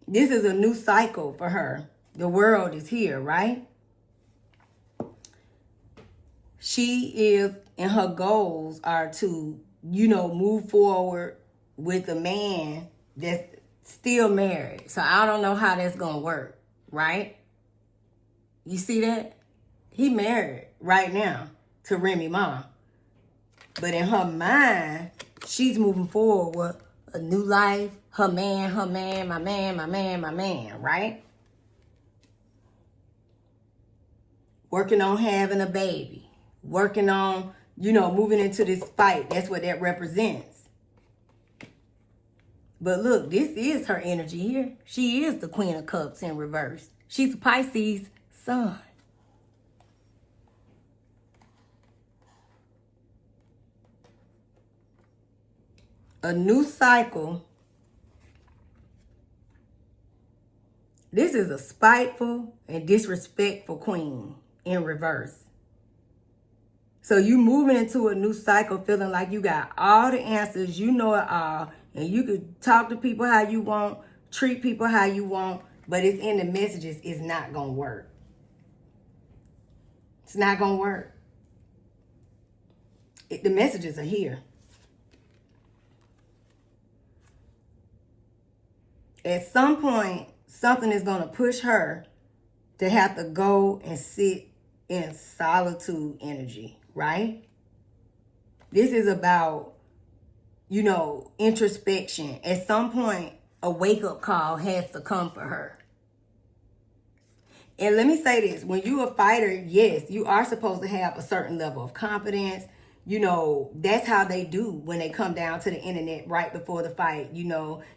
This is a new cycle for her. The world is here, right? She is, and her goals are to, move forward with a man that's still married. So I don't know how that's going to work, right? You see that? He married right now to Remy Ma. But in her mind, she's moving forward with a new life. Her man, my man, right? Working on having a baby. Working on, moving into this fight. That's what that represents. But look, this is her energy here. She is the Queen of Cups in reverse. She's a Pisces sun. A new cycle. This is a spiteful and disrespectful queen in reverse. So you moving into a new cycle feeling like you got all the answers, you know it all, and you could talk to people how you want, treat people how you want, but it's in the messages, it's not going to work. It's not going to work. The messages are here. At some point, something is going to push her to have to go and sit in solitude energy, right? This is about, introspection. At some point, a wake-up call has to come for her. And let me say this. When you're a fighter, yes, you are supposed to have a certain level of confidence. That's how they do when they come down to the internet right before the fight.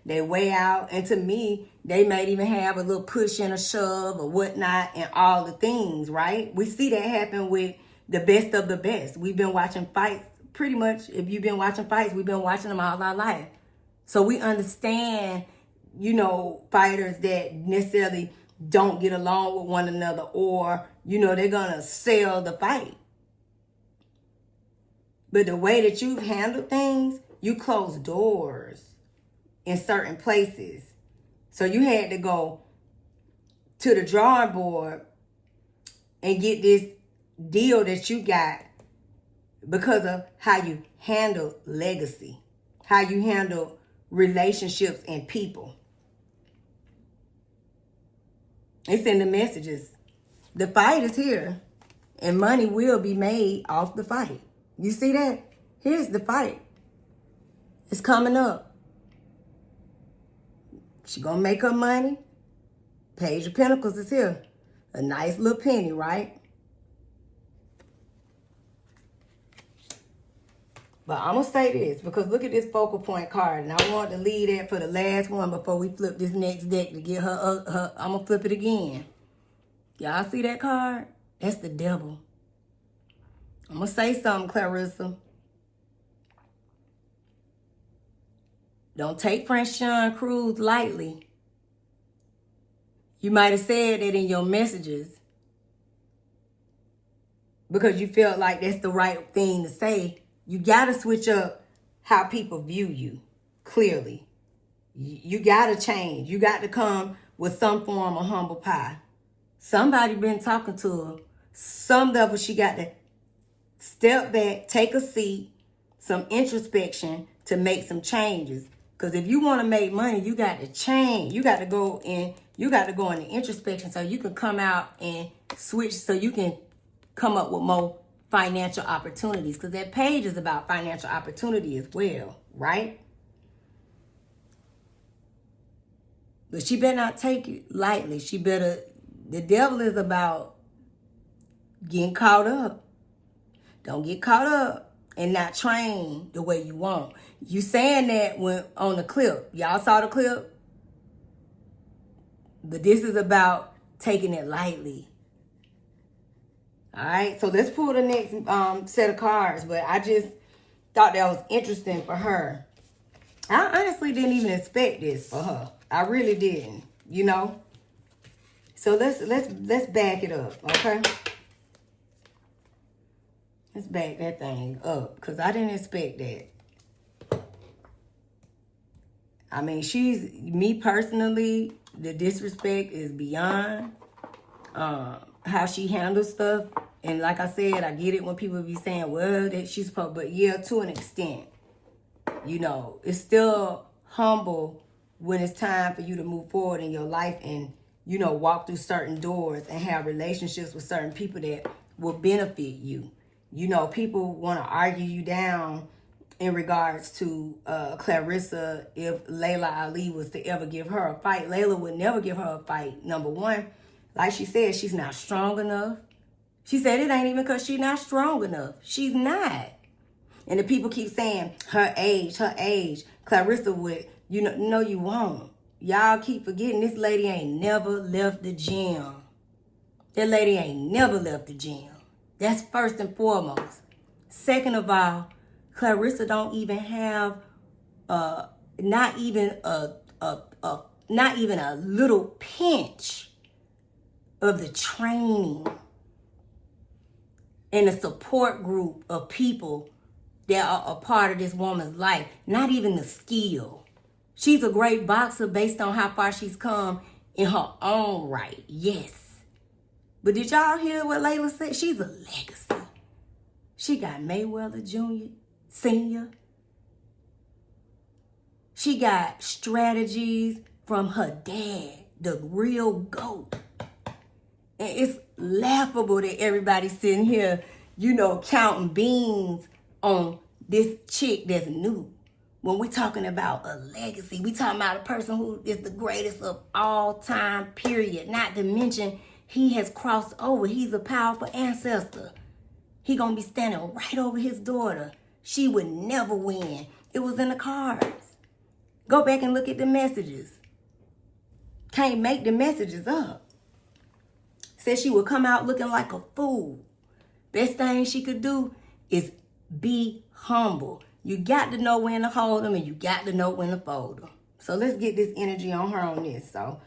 They weigh out. And to me, they might even have a little push and a shove or whatnot and all the things, right? We see that happen with the best of the best. We've been watching fights pretty much. If you've been watching fights, we've been watching them all our life. So we understand, fighters that necessarily don't get along with one another or, they're going to sell the fight. But the way that you've handled things, you closed doors in certain places. So you had to go to the drawing board and get this deal that you got because of how you handle legacy, how you handle relationships and people. It's in the messages. The fight is here, and money will be made off the fight. You see that? Here's the fight. It's coming up. She gonna make her money. Page of Pentacles is here. A nice little penny, right? But I'm going to say this, because look at this focal point card. And I want to leave that for the last one before we flip this next deck to get her I'm going to flip it again. Y'all see that card? That's the devil. I'm going to say something, Claressa. Don't take FRANCHON CREWS lightly. You might have said that in your messages because you felt like that's the right thing to say. You got to switch up how people view you, clearly. You got to change. You got to come with some form of humble pie. Somebody been talking to her. Some level she got to step back, take a seat, some introspection to make some changes. Because if you want to make money, you got to change. You got to go in the introspection so you can come out and switch, so you can come up with more financial opportunities. Because that page is about financial opportunity as well, right? But she better not take it lightly. The devil is about getting caught up. Don't get caught up and not train the way you want. You saying that when on the clip. Y'all saw the clip? But this is about taking it lightly. All right, so let's pull the next set of cards. But I just thought that was interesting for her. I honestly didn't even expect this for her. I really didn't, you know. So let's back it up, okay? Let's back that thing up because I didn't expect that. I mean, me personally, the disrespect is beyond how she handles stuff. And like I said, I get it when people be saying, well, that she's supposed, but yeah, to an extent. You know, it's still humble when it's time for you to move forward in your life and, you know, walk through certain doors and have relationships with certain people that will benefit you. You know, people want to argue you down in regards to Claressa. If Layla Ali was to ever give her a fight, Layla would never give her a fight. Number one, like she said, she's not strong enough. She said it ain't even because she's not strong enough. She's not. And the people keep saying her age. Claressa would, you know, no, you won't. Y'all keep forgetting this lady ain't never left the gym. That lady ain't never left the gym. That's first and foremost. Second of all, Claressa don't even have not even a little pinch of the training and the support group of people that are a part of this woman's life. Not even the skill. She's a great boxer based on how far she's come in her own right. Yes. But did y'all hear what Layla said? She's a legacy. She got Mayweather Jr., Sr. She got strategies from her dad, the real GOAT. And it's laughable that everybody's sitting here, you know, counting beans on this chick that's new. When we're talking about a legacy, we talking about a person who is the greatest of all time, period. Not to mention, he has crossed over. He's a powerful ancestor. He gonna be standing right over his daughter. She would never win. It was in the cards. Go back and look at the messages. Can't make the messages up. Said she would come out looking like a fool. Best thing she could do is be humble. You got to know when to hold them and you got to know when to fold them. So let's get this energy on her on this. So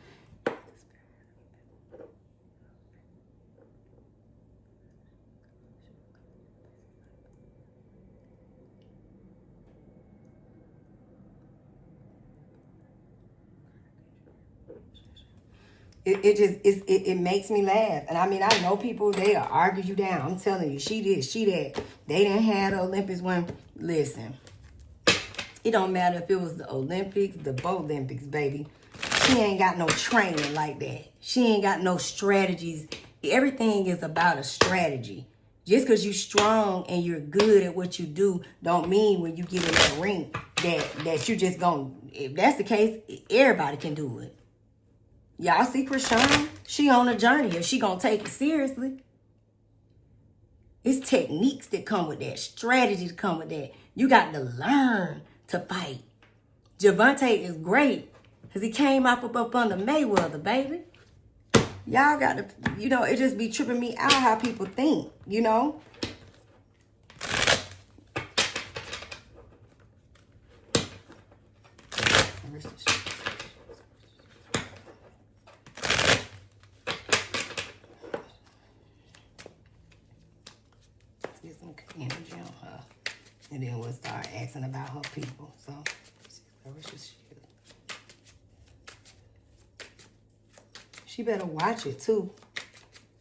it makes me laugh. And I mean, I know people, they'll argue you down. I'm telling you, she did, she that. They didn't have the Olympics when, listen, it don't matter if it was the Olympics, the Olympics, baby. She ain't got no training like that. She ain't got no strategies. Everything is about a strategy. Just because you're strong and you're good at what you do, don't mean when you get in that ring that you just gonna, if that's the case, everybody can do it. Y'all see Krishan? She on a journey. If she gonna take it seriously, It's techniques that come with that, strategy to come with that. You got to learn to fight. Javante is great because he came up under Mayweather, baby. Y'all got to, you know, it just be tripping me out how people think, you know. Get some energy on her. And then we'll start asking about her people. So, she better watch it too.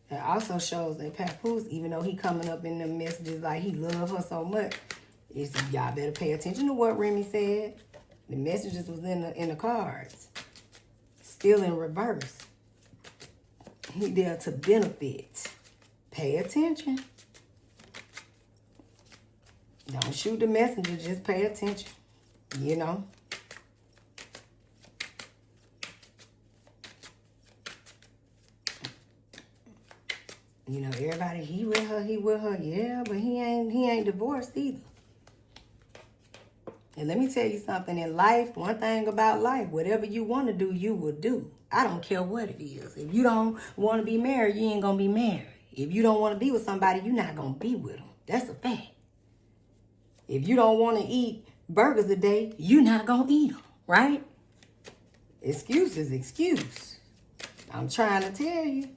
It also shows that Papoose, even though he coming up in the messages like he love her so much, is y'all better pay attention to what Remy said. The messages was in the cards. Still in reverse. He there to benefit. Pay attention. Don't shoot the messenger, just pay attention. You know? You know, everybody, he with her. Yeah, but he ain't divorced either. And let me tell you something. In life, one thing about life, whatever you want to do, you will do. I don't care what it is. If you don't want to be married, you ain't going to be married. If you don't want to be with somebody, you're not going to be with them. That's a fact. If you don't want to eat burgers a day, you're not going to eat them, right? Excuse is excuse. I'm trying to tell you.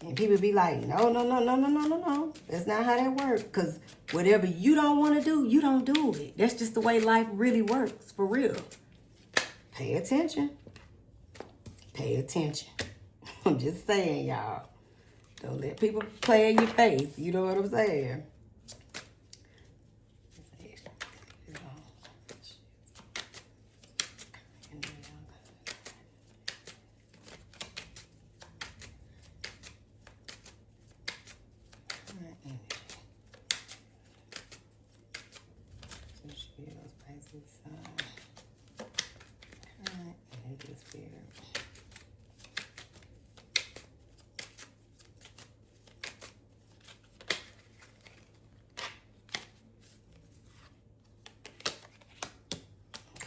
And people be like, no. That's not how that works. Because whatever you don't want to do, you don't do it. That's just the way life really works, for real. Pay attention. Pay attention. I'm just saying, y'all. Don't let people play in your face. You know what I'm saying?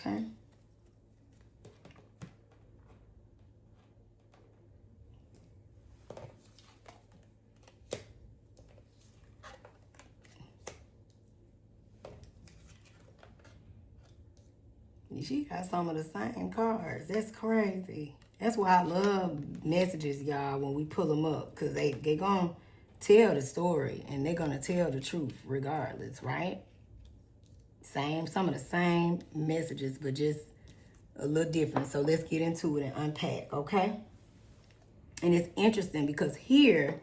Okay. She got some of the same cards. That's crazy. That's why I love messages, y'all, when we pull them up. Because they going to tell the story. And they're going to tell the truth regardless, right? Some of the same messages, but just a little different. So let's get into it and unpack, okay? And it's interesting because here,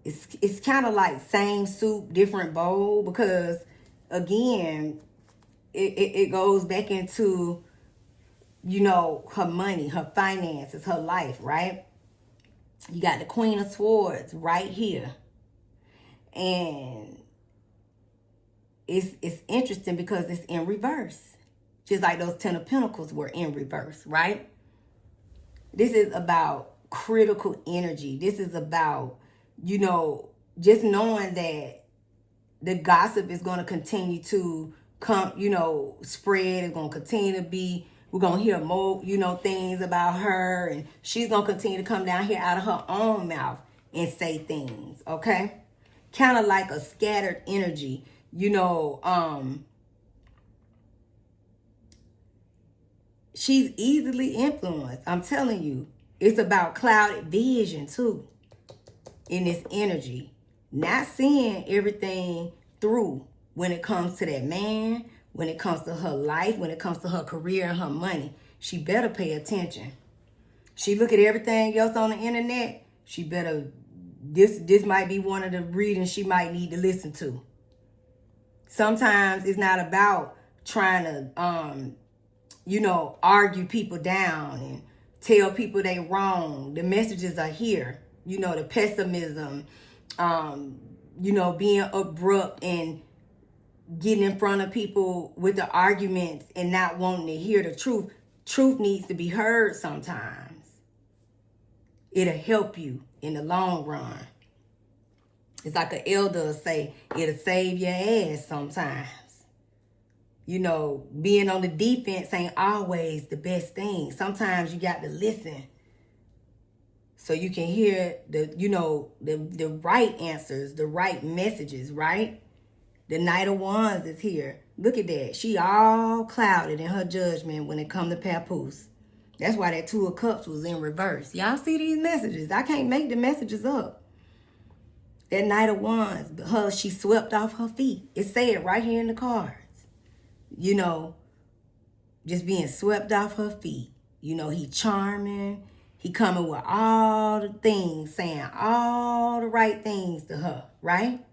it's kind of like same soup, different bowl. Because, again, it goes back into, you know, her money, her finances, her life, right? You got the Queen of Swords right here. And it's interesting because it's in reverse. Just like those 10 of Pentacles were in reverse, right? This is about critical energy. This is about, you know, just knowing that the gossip is going to continue to come, you know, spread. It's going to continue to be, we're going to hear more, you know, things about her. And she's going to continue to come down here out of her own mouth and say things, okay? Kind of like a scattered energy, you know. She's easily influenced. I'm telling you, it's about clouded vision too in this energy. Not seeing everything through when it comes to that man, when it comes to her life, when it comes to her career and her money. She better pay attention. She look at everything else on the internet. She better, this might be one of the readings she might need to listen to. Sometimes it's not about trying to, you know, argue people down and tell people they wrong. The messages are here. You know, the pessimism, you know, being abrupt and getting in front of people with the arguments and not wanting to hear the truth. Truth needs to be heard sometimes. It'll help you in the long run. It's like an elder say, it'll save your ass sometimes. You know, being on the defense ain't always the best thing. Sometimes you got to listen so you can hear the right answers, the right messages, right? The Knight of Wands is here. Look at that. She all clouded in her judgment when it come to Papoose. That's why that Two of Cups was in reverse. Y'all see these messages? I can't make the messages up. That Knight of Wands, she swept off her feet. It said right here in the cards. You know, just being swept off her feet. You know, he charming. He coming with all the things, saying all the right things to her, right?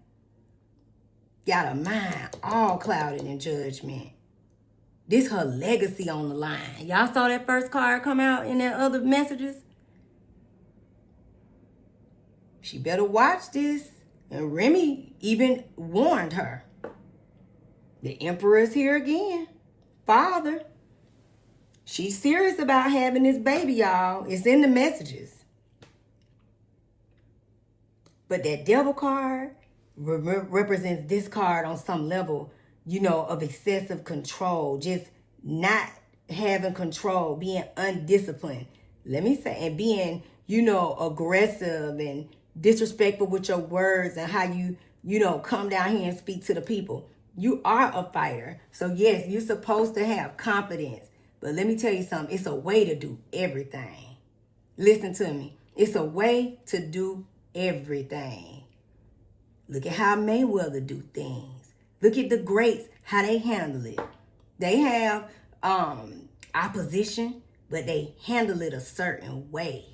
Got a mind all clouded in judgment. This her legacy on the line. Y'all saw that first card come out in that other messages? She better watch this. And Remy even warned her. The Emperor's here again. Father. She's serious about having this baby, y'all. It's in the messages. But that Devil card represents this card on some level, you know, of excessive control. Just not having control, being undisciplined. Let me say, and being, you know, aggressive and disrespectful with your words and how you know, come down here and speak to the people. You are a fighter. So yes, you're supposed to have confidence. But let me tell you something. It's a way to do everything. Listen to me. It's a way to do everything. Look at how Mayweather do things. Look at the greats, how they handle it. They have opposition, but they handle it a certain way.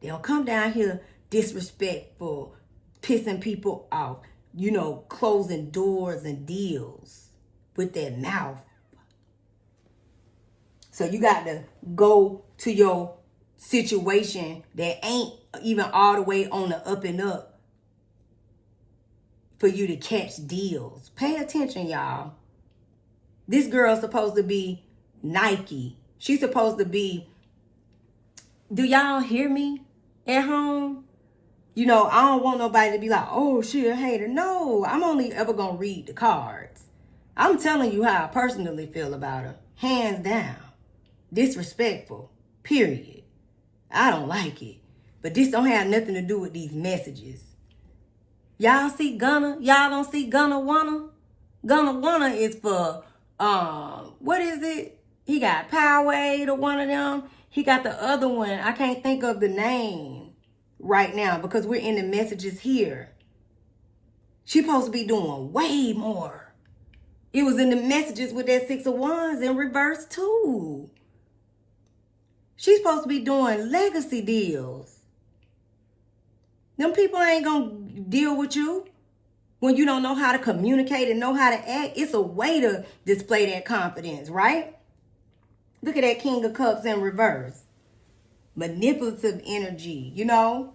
They don't come down here disrespectful, pissing people off, you know, closing doors and deals with their mouth. So you got to go to your situation that ain't even all the way on the up and up for you to catch deals. Pay attention, y'all. This girl's supposed to be Nike. She's supposed to be... Do y'all hear me at home? You know, I don't want nobody to be like, oh, she a hater. No, I'm only ever going to read the cards. I'm telling you how I personally feel about her. Hands down. Disrespectful. Period. I don't like it. But this don't have nothing to do with these messages. Y'all see Gunna? Y'all don't see Gunna Wanna? Gunna Wanna is for, what is it? He got Powerade or one of them. He got the other one. I can't think of the name right now because we're in the messages here. She supposed to be doing way more. It was in the messages with that Six of Wands in reverse too. She's supposed to be doing legacy deals. Them people ain't gonna deal with you when you don't know how to communicate and know how to act. It's a way to display that confidence, right? Look at that King of Cups in reverse. Manipulative energy, you know?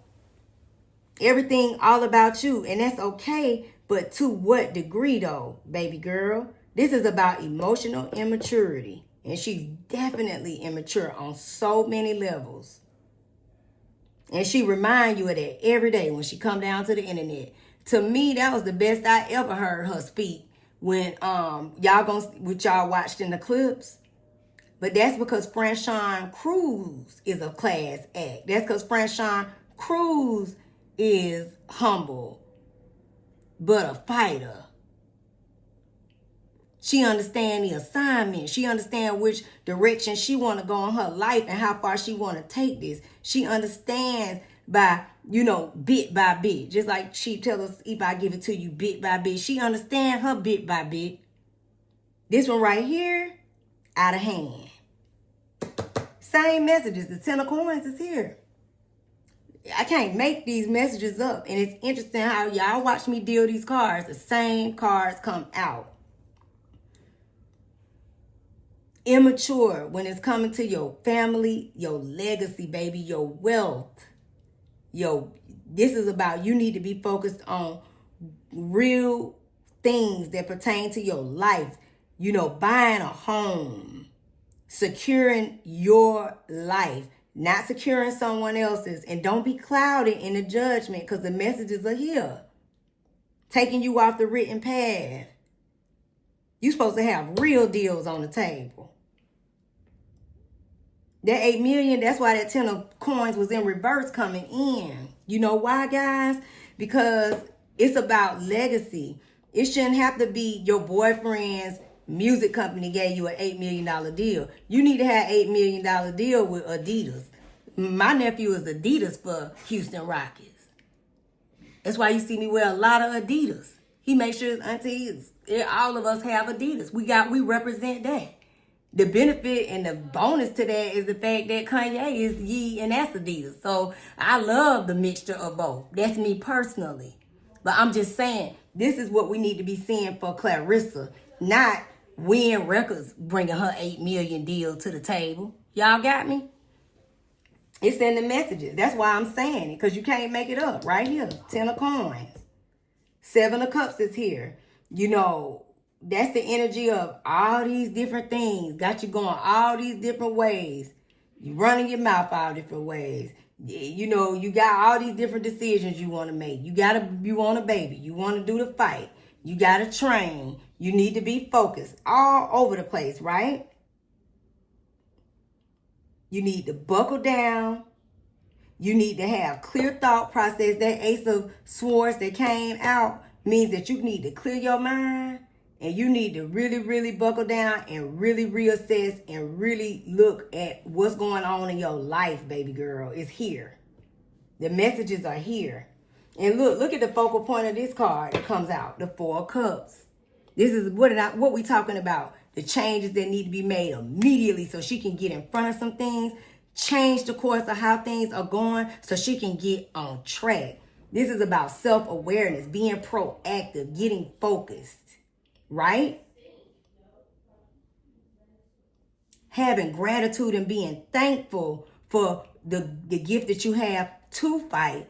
Everything all about you, and that's okay, but to what degree though, baby girl? This is about emotional immaturity, and she's definitely immature on so many levels. And she remind you of that every day when she come down to the internet. To me, that was the best I ever heard her speak when y'all watched in the clips. But that's because FRANCHON CREWS is a class act. That's because FRANCHON CREWS is humble, but a fighter. She understands the assignment. She understands which direction she want to go in her life and how far she want to take this. She understands by, you know, bit by bit. Just like she tells us, if I give it to you bit by bit. She understands her bit by bit. This one right here, out of hand. Same messages. The Ten of Coins is here. I can't make these messages up. And it's interesting how y'all watch me deal these cards. The same cards come out. Immature when it's coming to your family, your legacy, baby, your wealth. This is about you need to be focused on real things that pertain to your life. You know, buying a home, securing your life, not securing someone else's. And don't be clouded in the judgment because the messages are here. taking you off the written path. You supposed to have real deals on the table. That 8 million, that's why that 10 of coins was in reverse coming in. You know why, guys? Because it's about legacy. It shouldn't have to be your boyfriend's music company gave you an $8 million deal. You need to have $8 million deal with Adidas. My nephew is Adidas for Houston Rockets. That's why you see me wear a lot of Adidas. He makes sure his aunties, all of us have Adidas. We represent that. The benefit and the bonus to that is the fact that Kanye is Ye and that's Adidas. So I love the mixture of both. That's me personally. But I'm just saying, this is what we need to be seeing for Claressa. Not Win Records bringing her 8 million deal to the table. Y'all got me? It's in the messages. That's why I'm saying it. Because you can't make it up. Right here. 10 of coins. 7 of cups is here. You know, that's the energy of all these different things. Got you going all these different ways. You running your mouth all different ways. You know, you got all these different decisions you want to make. You want a baby. You want to do the fight. You got to train. You need to be focused all over the place, right? You need to buckle down. You need to have clear thought process. That Ace of Swords that came out means that you need to clear your mind and you need to really, really buckle down and really reassess and really look at what's going on in your life, baby girl. It's here. The messages are here. And look at the focal point of this card that comes out, the 4 of Cups. This is what we talking about. The changes that need to be made immediately so she can get in front of some things, change the course of how things are going so she can get on track. This is about self-awareness, being proactive, getting focused, right? Having gratitude and being thankful for the gift that you have to fight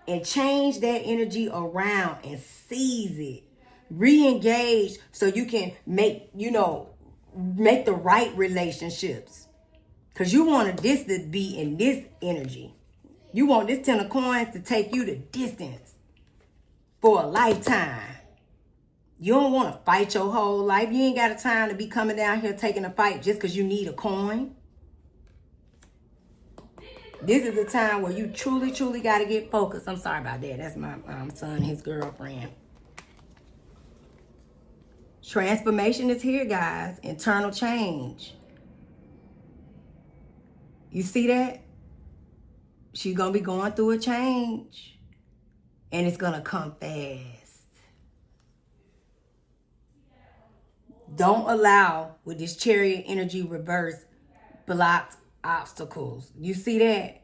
and change that energy around and seize it. Re-engage so you can make the right relationships. Because you want this to be in this energy. You want this 10 of coins to take you the distance for a lifetime. You don't want to fight your whole life. You ain't got a time to be coming down here taking a fight just because you need a coin. This is a time where you truly, truly got to get focused. I'm sorry about that. That's my son and his girlfriend. Transformation is here, guys. Internal change. You see that? She's going to be going through a change. And it's going to come fast. Don't allow, with this Chariot energy reverse, blocked obstacles. You see that?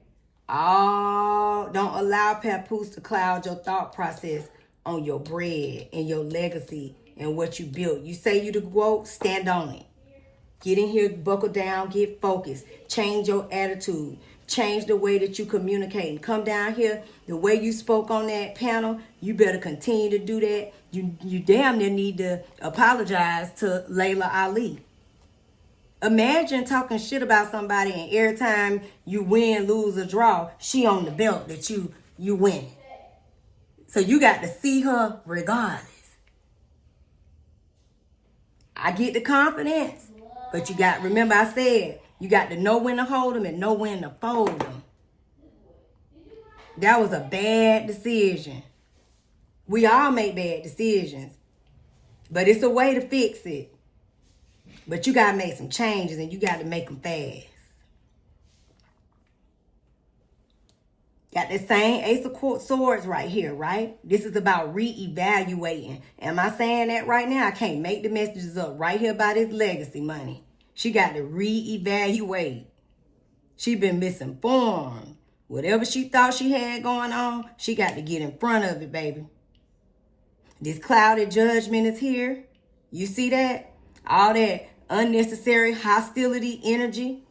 Don't allow Papoose to cloud your thought process on your bread and your legacy and what you built. You say you the GOAT, stand on it. Get in here, buckle down, get focused. Change your attitude. Change the way that you communicate. And come down here, the way you spoke on that panel, you better continue to do that. You damn near need to apologize to Layla Ali. Imagine talking shit about somebody and every time you win, lose, or draw, she on the belt that you win. So you got to see her regardless. I get the confidence, but you got, remember I said, you got to know when to hold them and know when to fold them. That was a bad decision. We all make bad decisions, but it's a way to fix it. But you got to make some changes and you got to make them fast. Got the same Ace of Swords right here, right? This is about reevaluating. Am I saying that right now? I can't make the messages up right here about this legacy money. She got to reevaluate. She been misinformed. Whatever she thought she had going on, she got to get in front of it, baby. This clouded judgment is here. You see that? All that unnecessary hostility energy.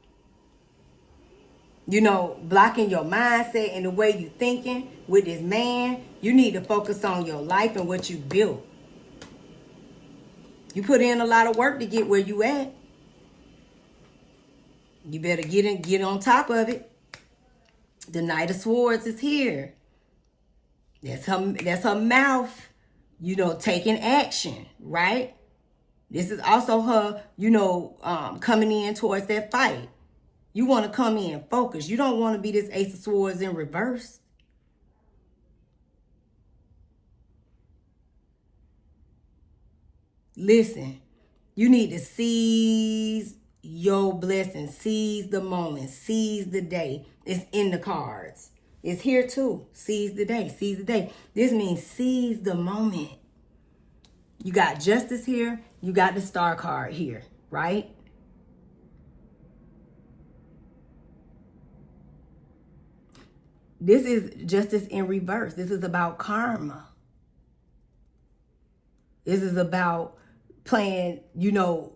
You know, blocking your mindset and the way you thinking with this man. You need to focus on your life and what you built. You put in a lot of work to get where you at. You better get on top of it. The Knight of Swords is here. That's her mouth you know, taking action, right? This is also her, you know, coming in towards that fight. You want to come in focused. You don't want to be this Ace of Swords in reverse. Listen, you need to seize your blessing, seize the moment, seize the day. It's in the cards. It's here too. Seize the day, seize the day. This means seize the moment. You got justice here. You got the star card here, right? This is justice in reverse. This is about karma. This is about playing, you know,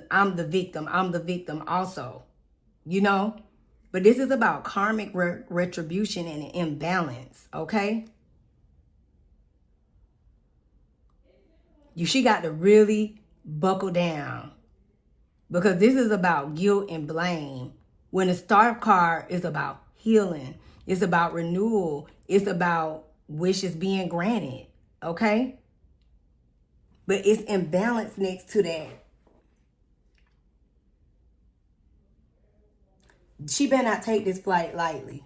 I'm the victim also, you know? But this is about karmic retribution and imbalance, okay? She got to really buckle down, because this is about guilt and blame, when the star card is about healing. It's about renewal. It's about wishes being granted, okay? But it's imbalance next to that. She better not take this flight lightly.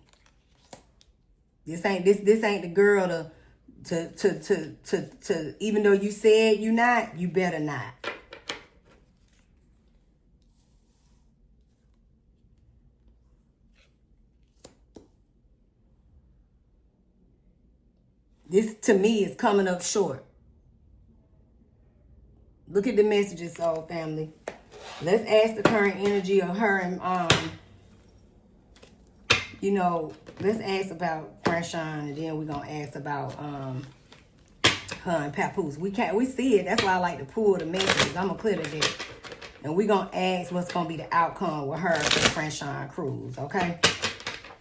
This ain't the girl to even though you said you not, you better not. This to me is coming up short. Look at the messages, soul family. Let's ask the current energy of her and you know, let's ask about FRANCHON, and then we're gonna ask about her and Papoose. We see it. That's why I like to pull the messages. I'm gonna clear the deck, and we're gonna ask what's gonna be the outcome with her and FRANCHON CREWS. Okay,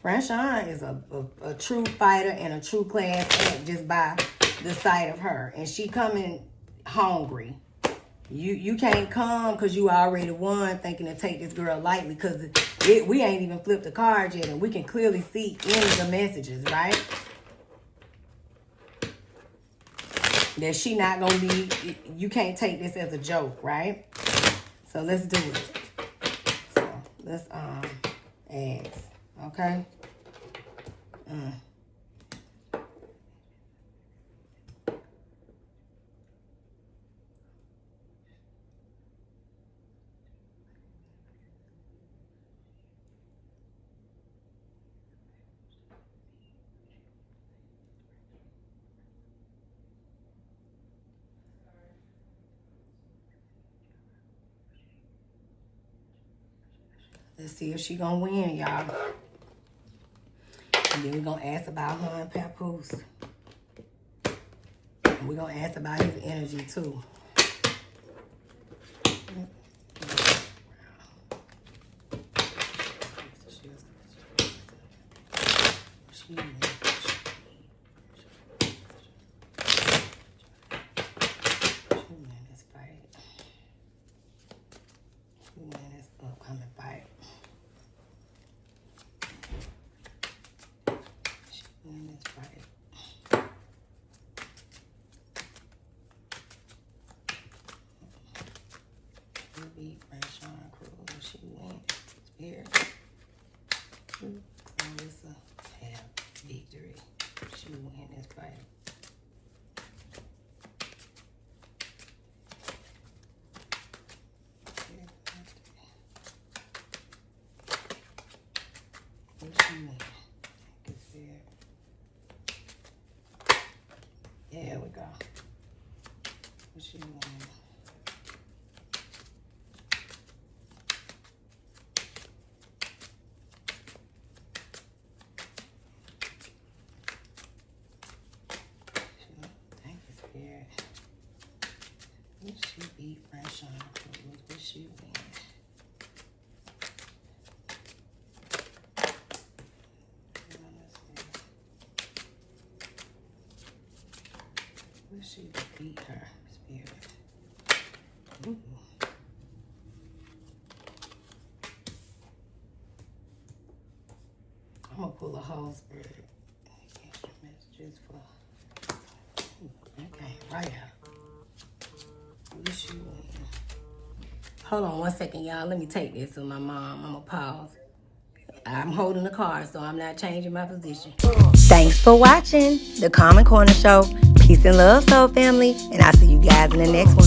FRANCHON is a true fighter and a true class act just by the sight of her, and she coming hungry. You can't come because you already won thinking to take this girl lightly, because we ain't even flipped the card yet, and we can clearly see in the messages, right? That she not going to be, you can't take this as a joke, right? So let's do it. So let's ask, okay? Let's see if she gonna win, y'all. And then we're gonna ask about her and Papoose. And we're gonna ask about his energy too. FRANCHON CREWS, she went. Spirit. Claressa have victory. She win this fight. She win. There we go. She win. Will she beat FRANCHON CREWS? Will she win? Will she beat her spirit? Ooh. I'm gonna pull a whole spirit. Extra messages for. Ooh, okay. Right out. Wish you wouldn't. Hold on 1 second, y'all. Let me take this to my mom. I'm gonna pause. I'm holding the card, so I'm not changing my position. Thanks for watching the Common Corner Show. Peace and love, soul family, and I'll see you guys in the next one.